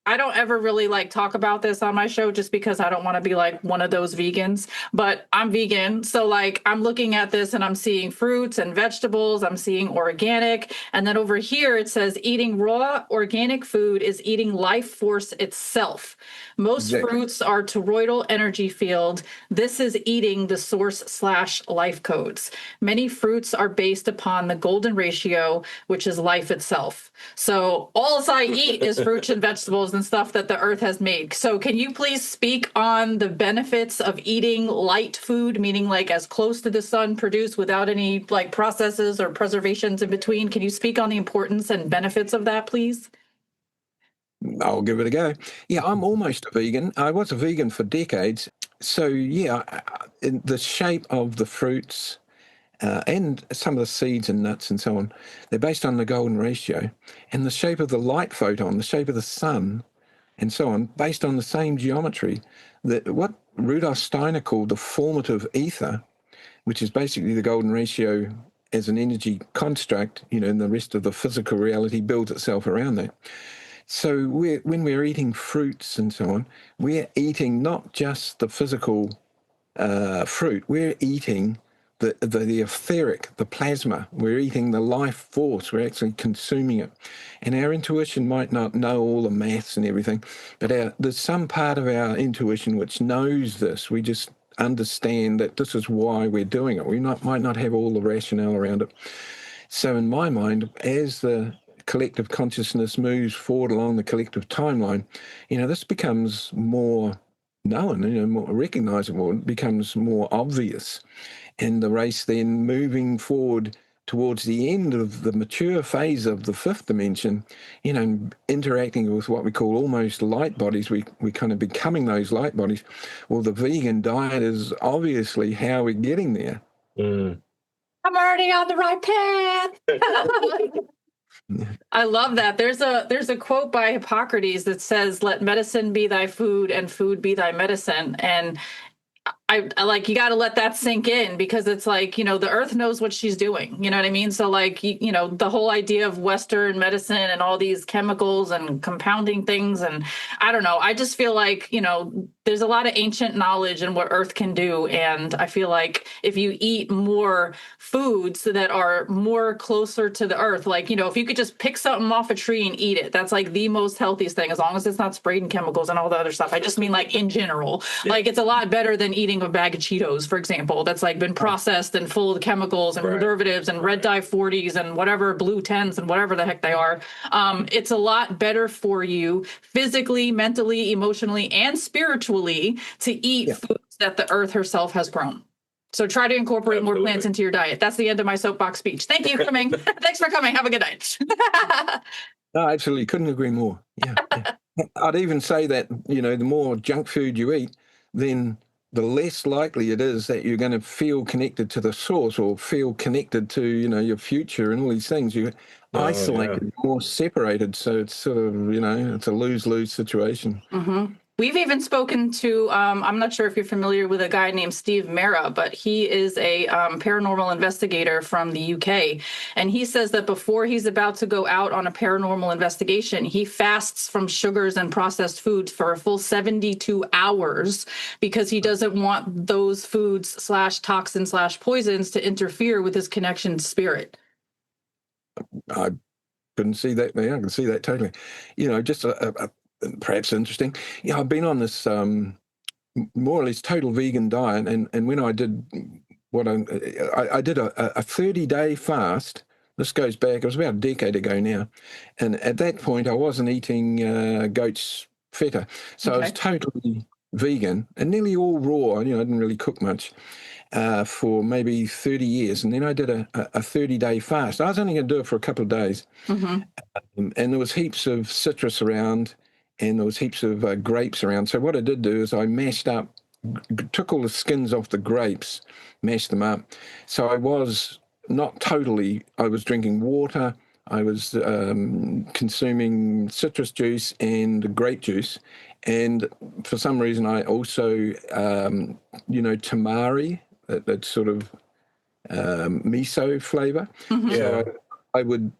I don't ever really talk about this on my show just because I don't want to be one of those vegans, but I'm vegan. So I'm looking at this and I'm seeing fruits and vegetables. I'm seeing organic. And then over here, it says eating raw organic food is eating life force itself. Most fruits are toroidal energy field. This is eating the source/life codes. Many fruits are based upon the golden ratio, which is life itself. So all I eat is fruits and vegetables and stuff that the earth has made. So can you please speak on the benefits of eating light food, meaning as close to the sun produced without any processes or preservations in between? Can you speak on the importance and benefits of that, please? I'll give it a go. Yeah, I'm almost a vegan. I was a vegan for decades. So yeah, in the shape of the fruits, and some of the seeds and nuts and so on, they're based on the golden ratio, and the shape of the light photon, the shape of the sun, and so on, based on the same geometry. That what Rudolf Steiner called the formative ether, which is basically the golden ratio as an energy construct, and the rest of the physical reality builds itself around that. So when we're eating fruits and so on, we're eating not just the physical fruit, we're eating the etheric, the plasma. We're eating the life force. We're actually consuming it. And our intuition might not know all the maths and everything, but there's some part of our intuition which knows this. We just understand that this is why we're doing it. We might not have all the rationale around it. So in my mind, as the collective consciousness moves forward along the collective timeline, this becomes more known, more recognizable, it becomes more obvious. And the race then moving forward towards the end of the mature phase of the fifth dimension, interacting with what we call almost light bodies, we kind of becoming those light bodies. Well, the vegan diet is obviously how we're getting there. Mm. I'm already on the right path. I love that. There's a quote by Hippocrates that says, "Let medicine be thy food and food be thy medicine." And I you got to let that sink in, because it's the earth knows what she's doing. You know what I mean? So the whole idea of Western medicine and all these chemicals and compounding things. And I don't know, I just feel there's a lot of ancient knowledge in what Earth can do. And I feel like if you eat more foods that are more closer to the Earth, like, if you could just pick something off a tree and eat it, that's like the most healthiest thing, as long as it's not sprayed in chemicals and all the other stuff. I just mean like in general, like it's a lot better than eating a bag of Cheetos, for example, that's like been processed and full of chemicals and preservatives and red dye 40s and whatever, blue 10s and whatever the heck they are. It's a lot better for you physically, mentally, emotionally, and spiritually to eat foods that the Earth herself has grown. So try to incorporate more plants into your diet. That's the end of my soapbox speech. Thank you for coming. Thanks for coming. Have a good night. No, absolutely. Couldn't agree more. Yeah. I'd even say that, the more junk food you eat, then the less likely it is that you're going to feel connected to the source or feel connected to, your future and all these things. You're isolated, more separated. So it's sort of, it's a lose-lose situation. Mm-hmm. We've even spoken to, I'm not sure if you're familiar with a guy named Steve Mera, but he is a paranormal investigator from the UK. And he says that before he's about to go out on a paranormal investigation, he fasts from sugars and processed foods for a full 72 hours because he doesn't want those foods / toxins / poisons to interfere with his connection to spirit. I couldn't see that. I can see that totally. Just perhaps interesting. I've been on this more or less total vegan diet, and when I did what I did a 30-day fast. This goes back, it was about a decade ago now, and at that point I wasn't eating goat's feta, so I was totally vegan and nearly all raw. I didn't really cook much for maybe 30 years, and then I did a 30-day fast. I was only going to do it for a couple of days, and there was heaps of citrus around. And there was heaps of grapes around. So what I did do is I mashed up, took all the skins off the grapes, mashed them up. So I was not totally, I was drinking water, I was consuming citrus juice and grape juice. And for some reason I also, tamari, that sort of miso flavor. So I would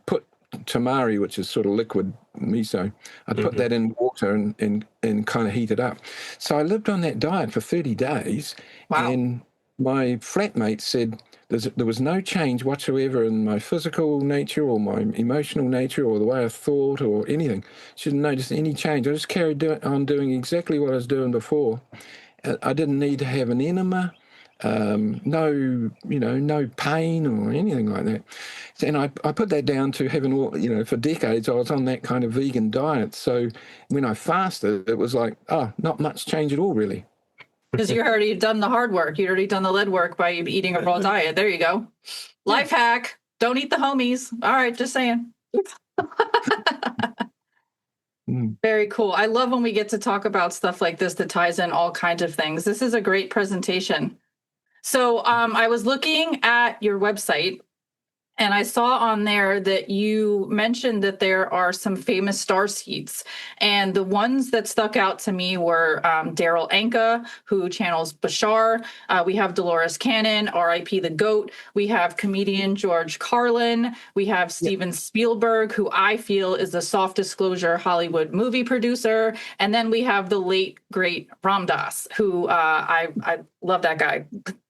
put tamari, which is sort of liquid miso, I'd put that in water and kind of heat it up. So I lived on that diet for 30 days. Wow. And my flatmate said there was no change whatsoever in my physical nature or my emotional nature or the way I thought or anything. She didn't notice any change. I just carried on doing exactly what I was doing before. I didn't need to have an enema. No pain or anything like that. And I put that down to having all, for decades I was on that kind of vegan diet. So when I fasted, it was like, not much change at all, really. Because you already done the hard work. You'd already done the lead work by eating a raw diet. There you go. Life hack. Don't eat the homies. All right, just saying. Very cool. I love when we get to talk about stuff like this that ties in all kinds of things. This is a great presentation. So I was looking at your website, and I saw on there that you mentioned that there are some famous starseeds. And the ones that stuck out to me were Daryl Anka, who channels Bashar. We have Dolores Cannon, R.I.P. the GOAT. We have comedian George Carlin. We have Steven Spielberg, who I feel is the soft disclosure Hollywood movie producer. And then we have the late, great Ram Dass, who I love that guy.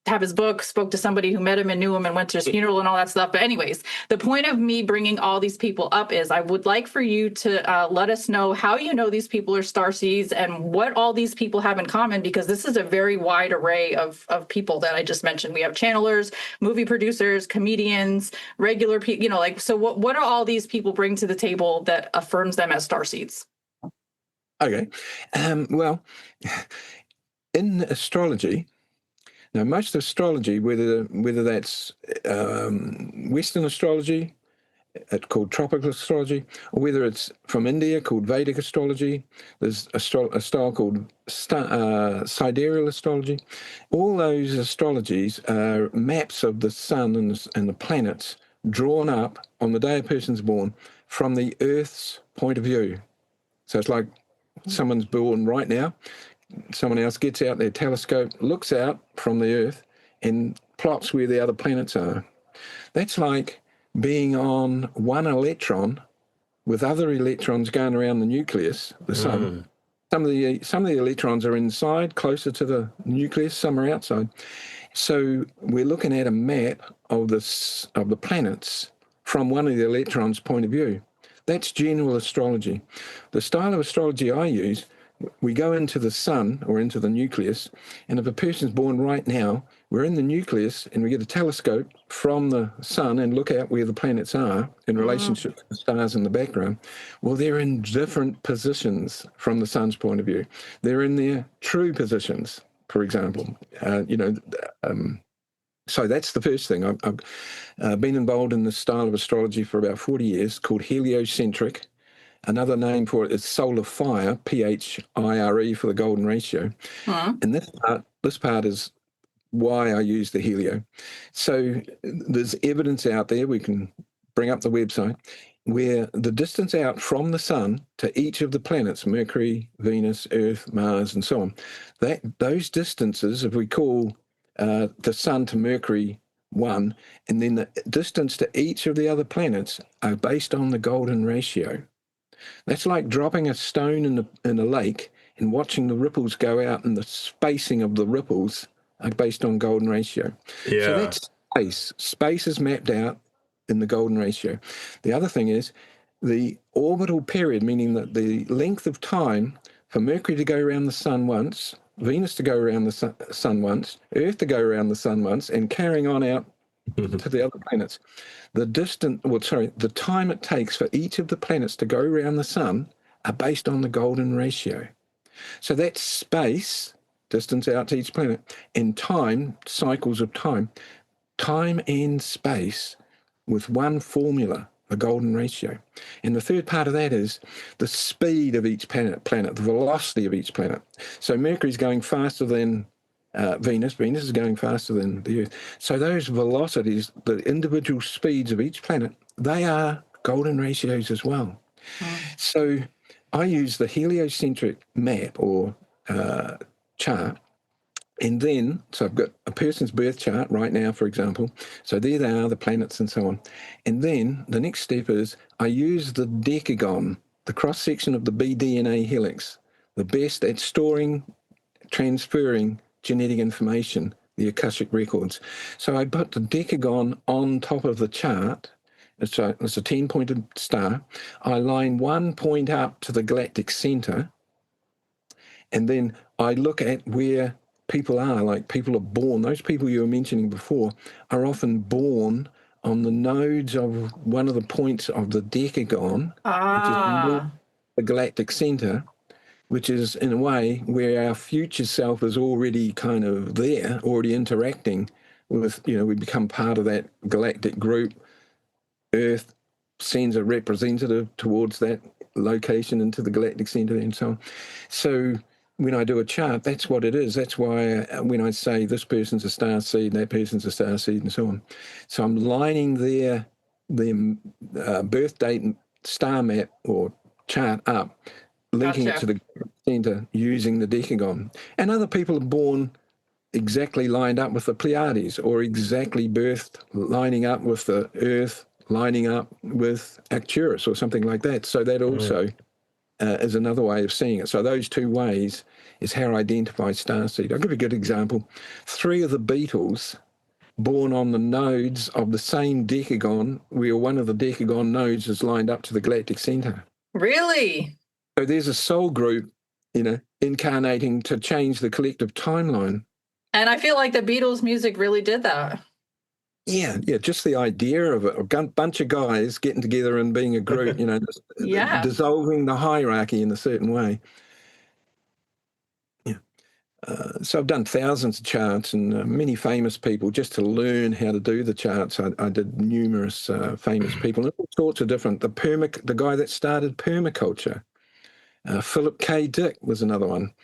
Have his book, spoke to somebody who met him and knew him and went to his funeral and all that stuff. But anyways, the point of me bringing all these people up is I would like for you to let us know how you know these people are starseeds and what all these people have in common, because this is a very wide array of people that I just mentioned. We have channelers, movie producers, comedians, regular people, so what do all these people bring to the table that affirms them as starseeds? Okay. Well, in astrology, now, most astrology, whether that's Western astrology, called tropical astrology, or whether it's from India called Vedic astrology, there's a style called sidereal astrology. All those astrologies are maps of the sun and the planets drawn up on the day a person's born from the Earth's point of view. So it's like someone's born right now. Someone else gets out their telescope, looks out from the Earth and plots where the other planets are. That's like being on one electron with other electrons going around the nucleus, the sun. Some of the electrons are inside, closer to the nucleus. Some are outside. So we're looking at a map of the planets from one of the electrons' point of view. That's general astrology. The style of astrology I use, we go into the sun or into the nucleus, and if a person's born right now, we're in the nucleus and we get a telescope from the sun and look out where the planets are in relationship to the stars in the background. Well, they're in different positions from the sun's point of view. They're in their true positions, for example. So that's the first thing. I've been involved in this style of astrology for about 40 years, called heliocentric. Another name for it is solar fire, PHIRE for the golden ratio. And this part is why I use the helio. So there's evidence out there, we can bring up the website, where the distance out from the sun to each of the planets, Mercury, Venus, Earth, Mars, and so on, those distances, if we call the sun to Mercury 1, and then the distance to each of the other planets are based on the golden ratio. That's like dropping a stone in a lake and watching the ripples go out, and the spacing of the ripples are based on golden ratio. Yeah. So that's space. Space is mapped out in the golden ratio. The other thing is the orbital period, meaning that the length of time for Mercury to go around the sun once, Venus to go around the sun once, Earth to go around the sun once, and carrying on out to the other planets. The time it takes for each of the planets to go around the sun are based on the golden ratio. So that's space, distance out to each planet, and time, cycles of time and space with one formula, the golden ratio. And the third part of that is the speed of each planet, the velocity of each planet. So Mercury's going faster than Venus is going faster than the Earth. So those velocities, the individual speeds of each planet, they are golden ratios as well. So I use the heliocentric map or chart, and then, so I've got a person's birth chart right now, for example. So there they are, the planets and so on. And then the next step is I use the decagon, the cross-section of the bDNA helix, the best at storing, transferring genetic information, the Akashic Records. So I put the decagon on top of the chart. It's a 10-pointed star. I line 1 point up to the galactic center, and then I look at where people are, like people are born. Those people you were mentioning before are often born on the nodes of one of the points of the decagon, which is near the galactic center, which is in a way where our future self is already kind of there, already interacting with, we become part of that galactic group. Earth sends a representative towards that location into the galactic center and so on. So when I do a chart, that's what it is. That's why when I say this person's a star seed, that person's a star seed, and so on. So I'm lining their birth date and star map or chart up, linking it to the center using the decagon. And other people are born exactly lined up with the Pleiades, or exactly birthed lining up with the Earth, lining up with Arcturus or something like that. So that also is another way of seeing it. So those two ways is how I identify starseed. I'll give you a good example. 3 of the Beatles born on the nodes of the same decagon, where one of the decagon nodes is lined up to the galactic center. Really? So there's a soul group, incarnating to change the collective timeline. And I feel like the Beatles music really did that. Yeah, just the idea of it, a bunch of guys getting together and being a group, dissolving the hierarchy in a certain way. Yeah. So I've done thousands of charts and many famous people just to learn how to do the charts. I did numerous famous people, and all sorts of different. The guy that started permaculture, Philip K. Dick was another one.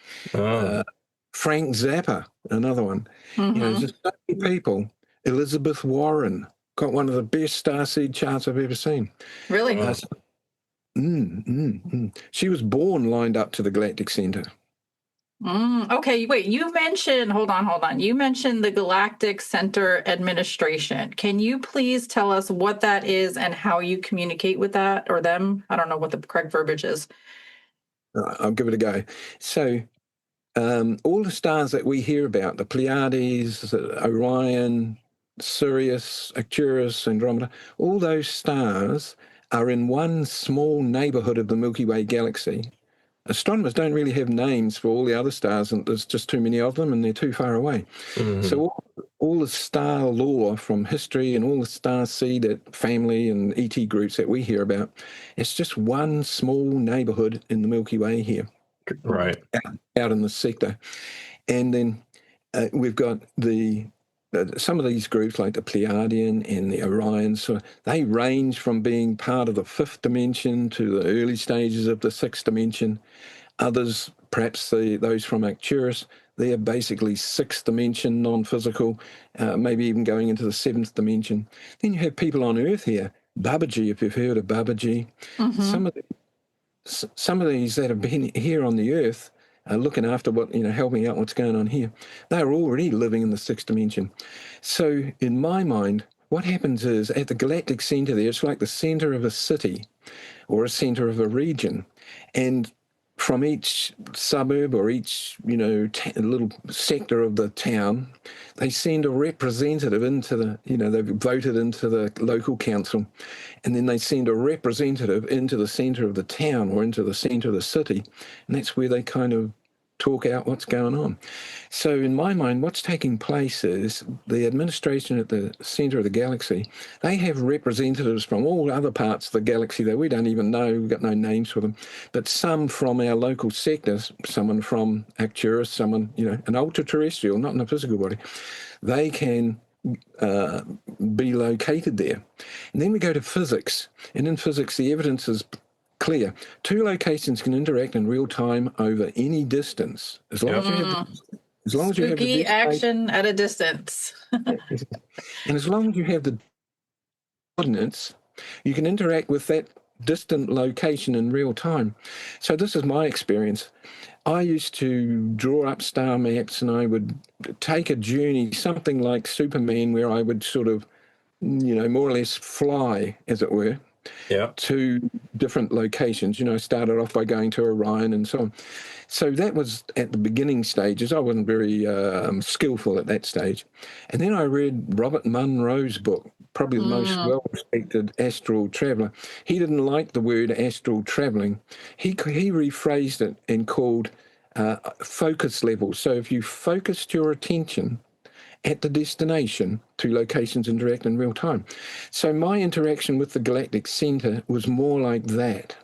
Frank Zappa, another one. Just so many people. Elizabeth Warren got one of the best starseed charts I've ever seen. Really? She was born lined up to the galactic center. Okay, wait, you mentioned, hold on. You mentioned the Galactic Center Administration. Can you please tell us what that is and how you communicate with that or them? I don't know what the correct verbiage is. I'll give it a go. So all the stars that we hear about, the Pleiades, Orion, Sirius, Arcturus, Andromeda, all those stars are in one small neighborhood of the Milky Way galaxy. Astronomers don't really have names for all the other stars, and there's just too many of them, and they're too far away. So all the star lore from history and all the starseed family and ET groups that we hear about, it's just one small neighborhood in the Milky Way here. Right. Out in the sector. And then we've got some of these groups like the Pleiadian and the Orion, so they range from being part of the fifth dimension to the early stages of the sixth dimension. Others, perhaps those from Arcturus, they are basically sixth dimension, non-physical, maybe even going into the seventh dimension. Then you have people on Earth here, Babaji, if you've heard of Babaji. Some of these that have been here on the Earth, looking after helping out what's going on here, they're already living in the sixth dimension. So in my mind, what happens is at the galactic center there, it's like the center of a city or a center of a region. And from each suburb or each, little sector of the town, they send a representative into they've voted into the local council, and then they send a representative into the center of the town or into the center of the city, and that's where they kind of talk out what's going on. So in my mind, what's taking place is the administration at the center of the galaxy, they have representatives from all other parts of the galaxy that we don't even know, we've got no names for them, but some from our local sectors, someone from Arcturus, someone, an ultra-terrestrial, not in a physical body, they can be located there. And then we go to physics, and in physics the evidence is clear. Two locations can interact in real time over any distance, as long as you have Spooky action at a distance. And as long as you have the coordinates, you can interact with that distant location in real time. So this is my experience. I used to draw up star maps, and I would take a journey, something like Superman, where I would sort of, more or less fly, as it were, to different locations. I started off by going to Orion and so on. So that was at the beginning stages. I wasn't very skillful at that stage. And then I read Robert Munro's book, probably the most well-respected astral traveler. He didn't like the word astral traveling. He rephrased it and called focus level. So if you focused your attention at the destination, two locations interact in real time. So my interaction with the galactic center was more like that.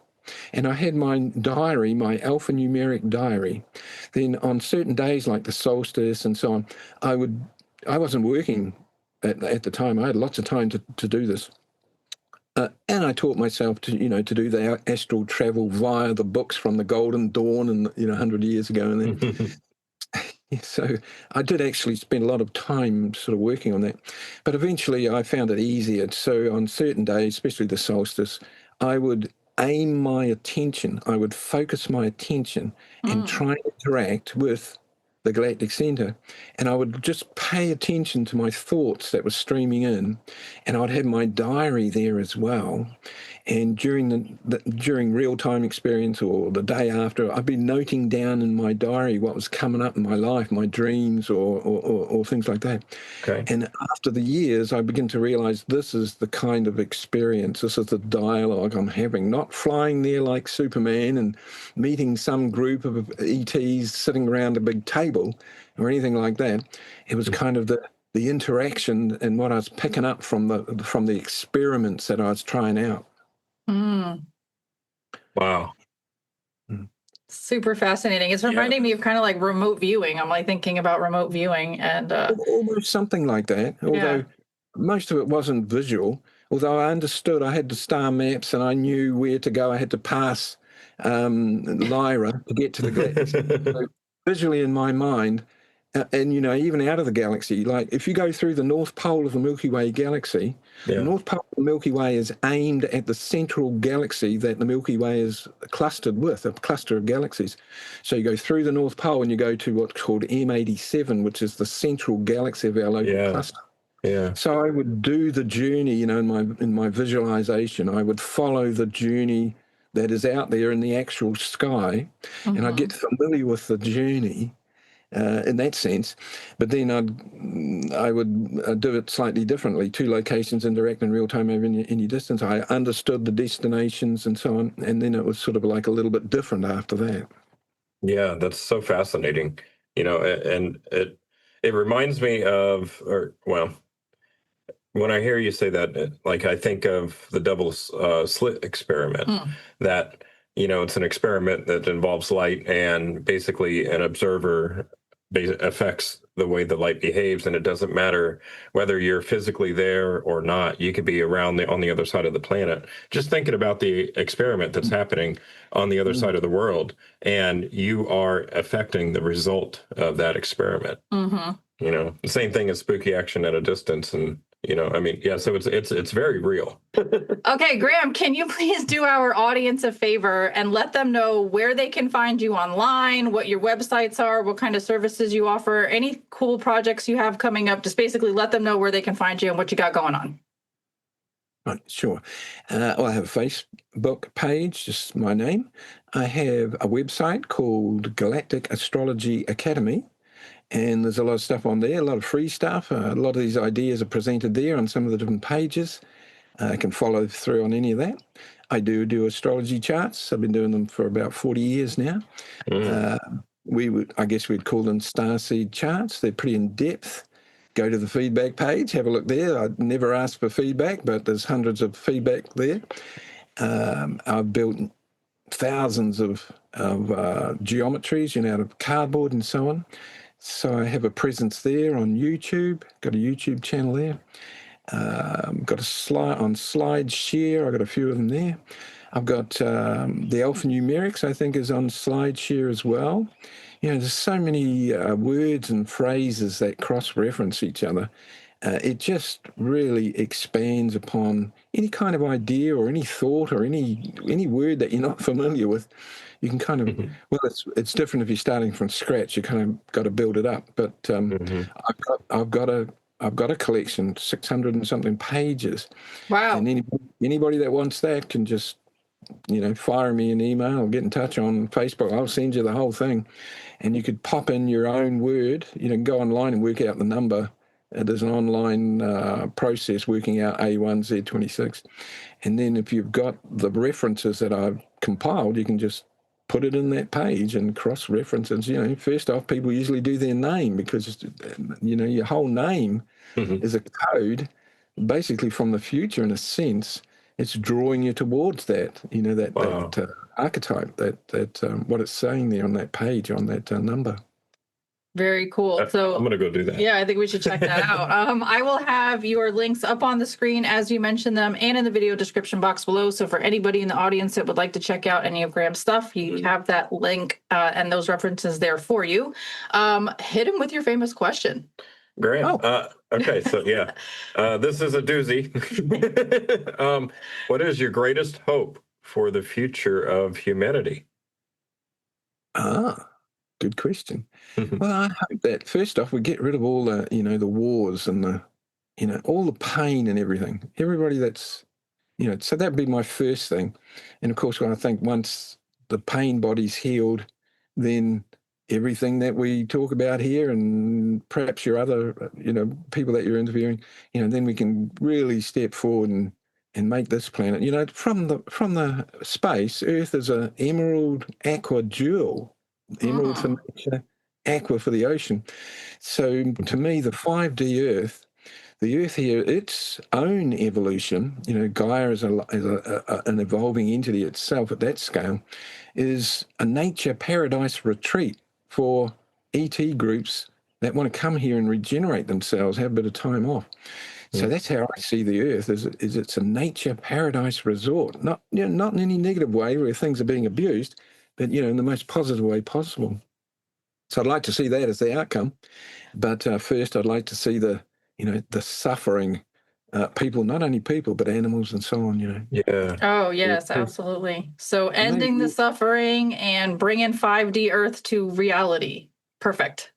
And I had my diary, my alphanumeric diary. Then on certain days like the solstice and so on, I wasn't working at the time. I had lots of time to do this. And I taught myself to do the astral travel via the books from the Golden Dawn and 100 years ago. And then so I did actually spend a lot of time sort of working on that. But eventually I found it easier. So on certain days, especially the solstice, I would aim my attention, I would focus my attention and try and interact with the galactic center. And I would just pay attention to my thoughts that were streaming in. And I'd have my diary there as well. And during during real-time experience or the day after, I'd be noting down in my diary what was coming up in my life, my dreams or things like that. Okay. And after the years, I begin to realize this is the kind of experience, this is the dialogue I'm having, not flying there like Superman and meeting some group of ETs sitting around a big table or anything like that. It was kind of the interaction and what I was picking up from the experiments that I was trying out. Wow. Super fascinating. It's reminding me of kind of like remote viewing. I'm like thinking about remote viewing and almost something like that, although most of it wasn't visual. Although I understood, I had the star maps and I knew where to go. I had to pass Lyra to get to the galaxy. So visually in my mind, and even out of the galaxy, like if you go through the North Pole of the Milky Way galaxy, the North Pole of the Milky Way is aimed at the central galaxy that the Milky Way is clustered with, a cluster of galaxies. So you go through the North Pole and you go to what's called M87, which is the central galaxy of our local cluster. Yeah. So I would do the journey, in my visualization. I would follow the journey that is out there in the actual sky, and I get familiar with the journey in that sense. But then I would do it slightly differently. 2 locations interact in real time over any distance. I understood the destinations and so on, and then it was sort of like a little bit different after that. Yeah, that's so fascinating. And it reminds me of, when I hear you say that, like I think of the double slit experiment, that, it's an experiment that involves light, and basically an observer affects the way the light behaves, and it doesn't matter whether you're physically there or not. You could be around on the other side of the planet. Just thinking about the experiment that's happening on the other side of the world, and you are affecting the result of that experiment. The same thing as spooky action at a distance, and so it's very real. Okay, Graham, can you please do our audience a favor and let them know where they can find you online, what your websites are, what kind of services you offer, any cool projects you have coming up? Just basically let them know where they can find you and what you got going on. Right, sure. Well, I have a Facebook page, just my name. I have a website called Galactic Astrology Academy. And there's a lot of stuff on there, a lot of free stuff. A lot of these ideas are presented there on some of the different pages. I can follow through on any of that. I do astrology charts. I've been doing them for about 40 years now. I guess we'd call them starseed charts. They're pretty in-depth. Go to the feedback page, have a look there. I'd never asked for feedback, but there's hundreds of feedback there. I've built thousands of geometries, out of cardboard and so on. So I have a presence there on YouTube, got a YouTube channel there. Got a slide on SlideShare. I've got a few of them there. I've got the alphanumerics, I think, is on SlideShare as well. There's so many words and phrases that cross-reference each other. It just really expands upon any kind of idea or any thought or any word that you're not familiar with. You can kind of, well, it's different if you're starting from scratch. You kind of got to build it up. But I've got a collection, 600 and something pages. Wow! And anybody that wants that can just, fire me an email or get in touch on Facebook. I'll send you the whole thing, and you could pop in your own word. Go online and work out the number. There's an online process working out A1Z26, and then if you've got the references that I've compiled, you can just put it in that page and cross-reference it. First off, people usually do their name because, your whole name is a code, basically from the future in a sense. It's drawing you towards that, that archetype, that what it's saying there on that page, on that number. Very cool. So I'm going to go do that. Yeah, I think we should check that out. I will have your links up on the screen as you mentioned them and in the video description box below. So for anybody in the audience that would like to check out any of Graham's stuff, you have that link and those references there for you. Hit him with your famous question. Graham. Okay, so this is a doozy. What is your greatest hope for the future of humanity? Good question. Well, I hope that first off we get rid of all the, the wars and the, all the pain and everything. Everybody that's, so that'd be my first thing. And of course, I think once the pain body's healed, then everything that we talk about here and perhaps your other, people that you're interviewing, then we can really step forward and make this planet, from the space. Earth is an emerald aqua jewel. Emerald for nature, aqua for the ocean. So to me, the 5D Earth, the Earth here, its own evolution, Gaia is an evolving entity itself at that scale, is a nature paradise retreat for ET groups that want to come here and regenerate themselves, have a bit of time off. So that's how I see the Earth, is it's a nature paradise resort, not in any negative way where things are being abused, but, in the most positive way possible. So I'd like to see that as the outcome. But first, I'd like to see the suffering people, not only people, but animals and so on, Yeah. Oh, yes, absolutely. So ending the suffering and bringing 5D Earth to reality. Perfect.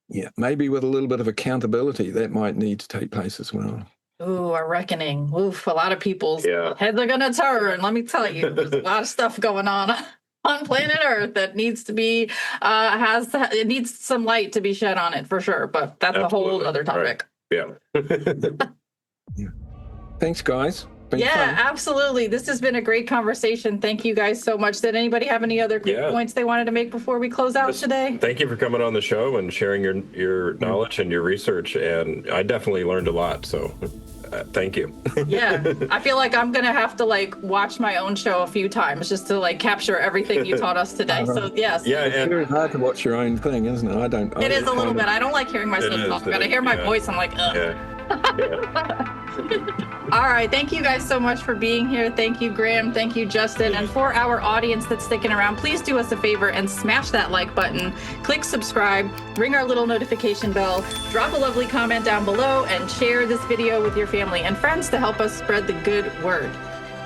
Yeah, maybe with a little bit of accountability, that might need to take place as well. Ooh, a reckoning. Oof, a lot of people's Yeah. heads are gonna turn. Let me tell you, there's a lot of stuff going on planet Earth that needs to be it needs some light to be shed on it for sure. But that's a whole Absolutely. other topic. Right. Yeah. Thanks, guys. Been Yeah, fun. absolutely. This has been a great conversation. Thank you guys so much. Did anybody have any other quick Yeah. points they wanted to make before we close out today? Thank you for coming on the show and sharing your knowledge and your research. And I definitely learned a lot. So thank you. Yeah, I feel like I'm gonna have to like watch my own show a few times just to like capture everything you taught us today. So yes, Yeah. It's And very hard to watch your own thing, isn't it? I don't. it is a little bit. I don't like hearing myself talk. I gotta hear my voice. I'm like, ugh. yeah. All right. Thank you guys so much for being here. Thank you, Graham. Thank you, Justin. And for our audience that's sticking around, please do us a favor and smash that like button, click subscribe, ring our little notification bell, drop a lovely comment down below, and share this video with your family and friends to help us spread the good word.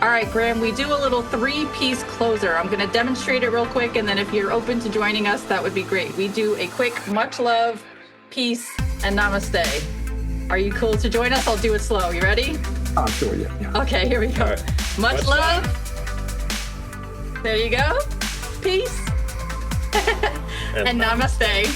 All right, Graham, we do a little 3-piece closer. I'm going to demonstrate it real quick, and then if you're open to joining us, that would be great. We do a quick much love, peace, and namaste. Are you cool to join us? I'll do it slow. You ready? Oh, sure, yeah. Okay, here we go. All right. Much love. There you go. Peace. And namaste.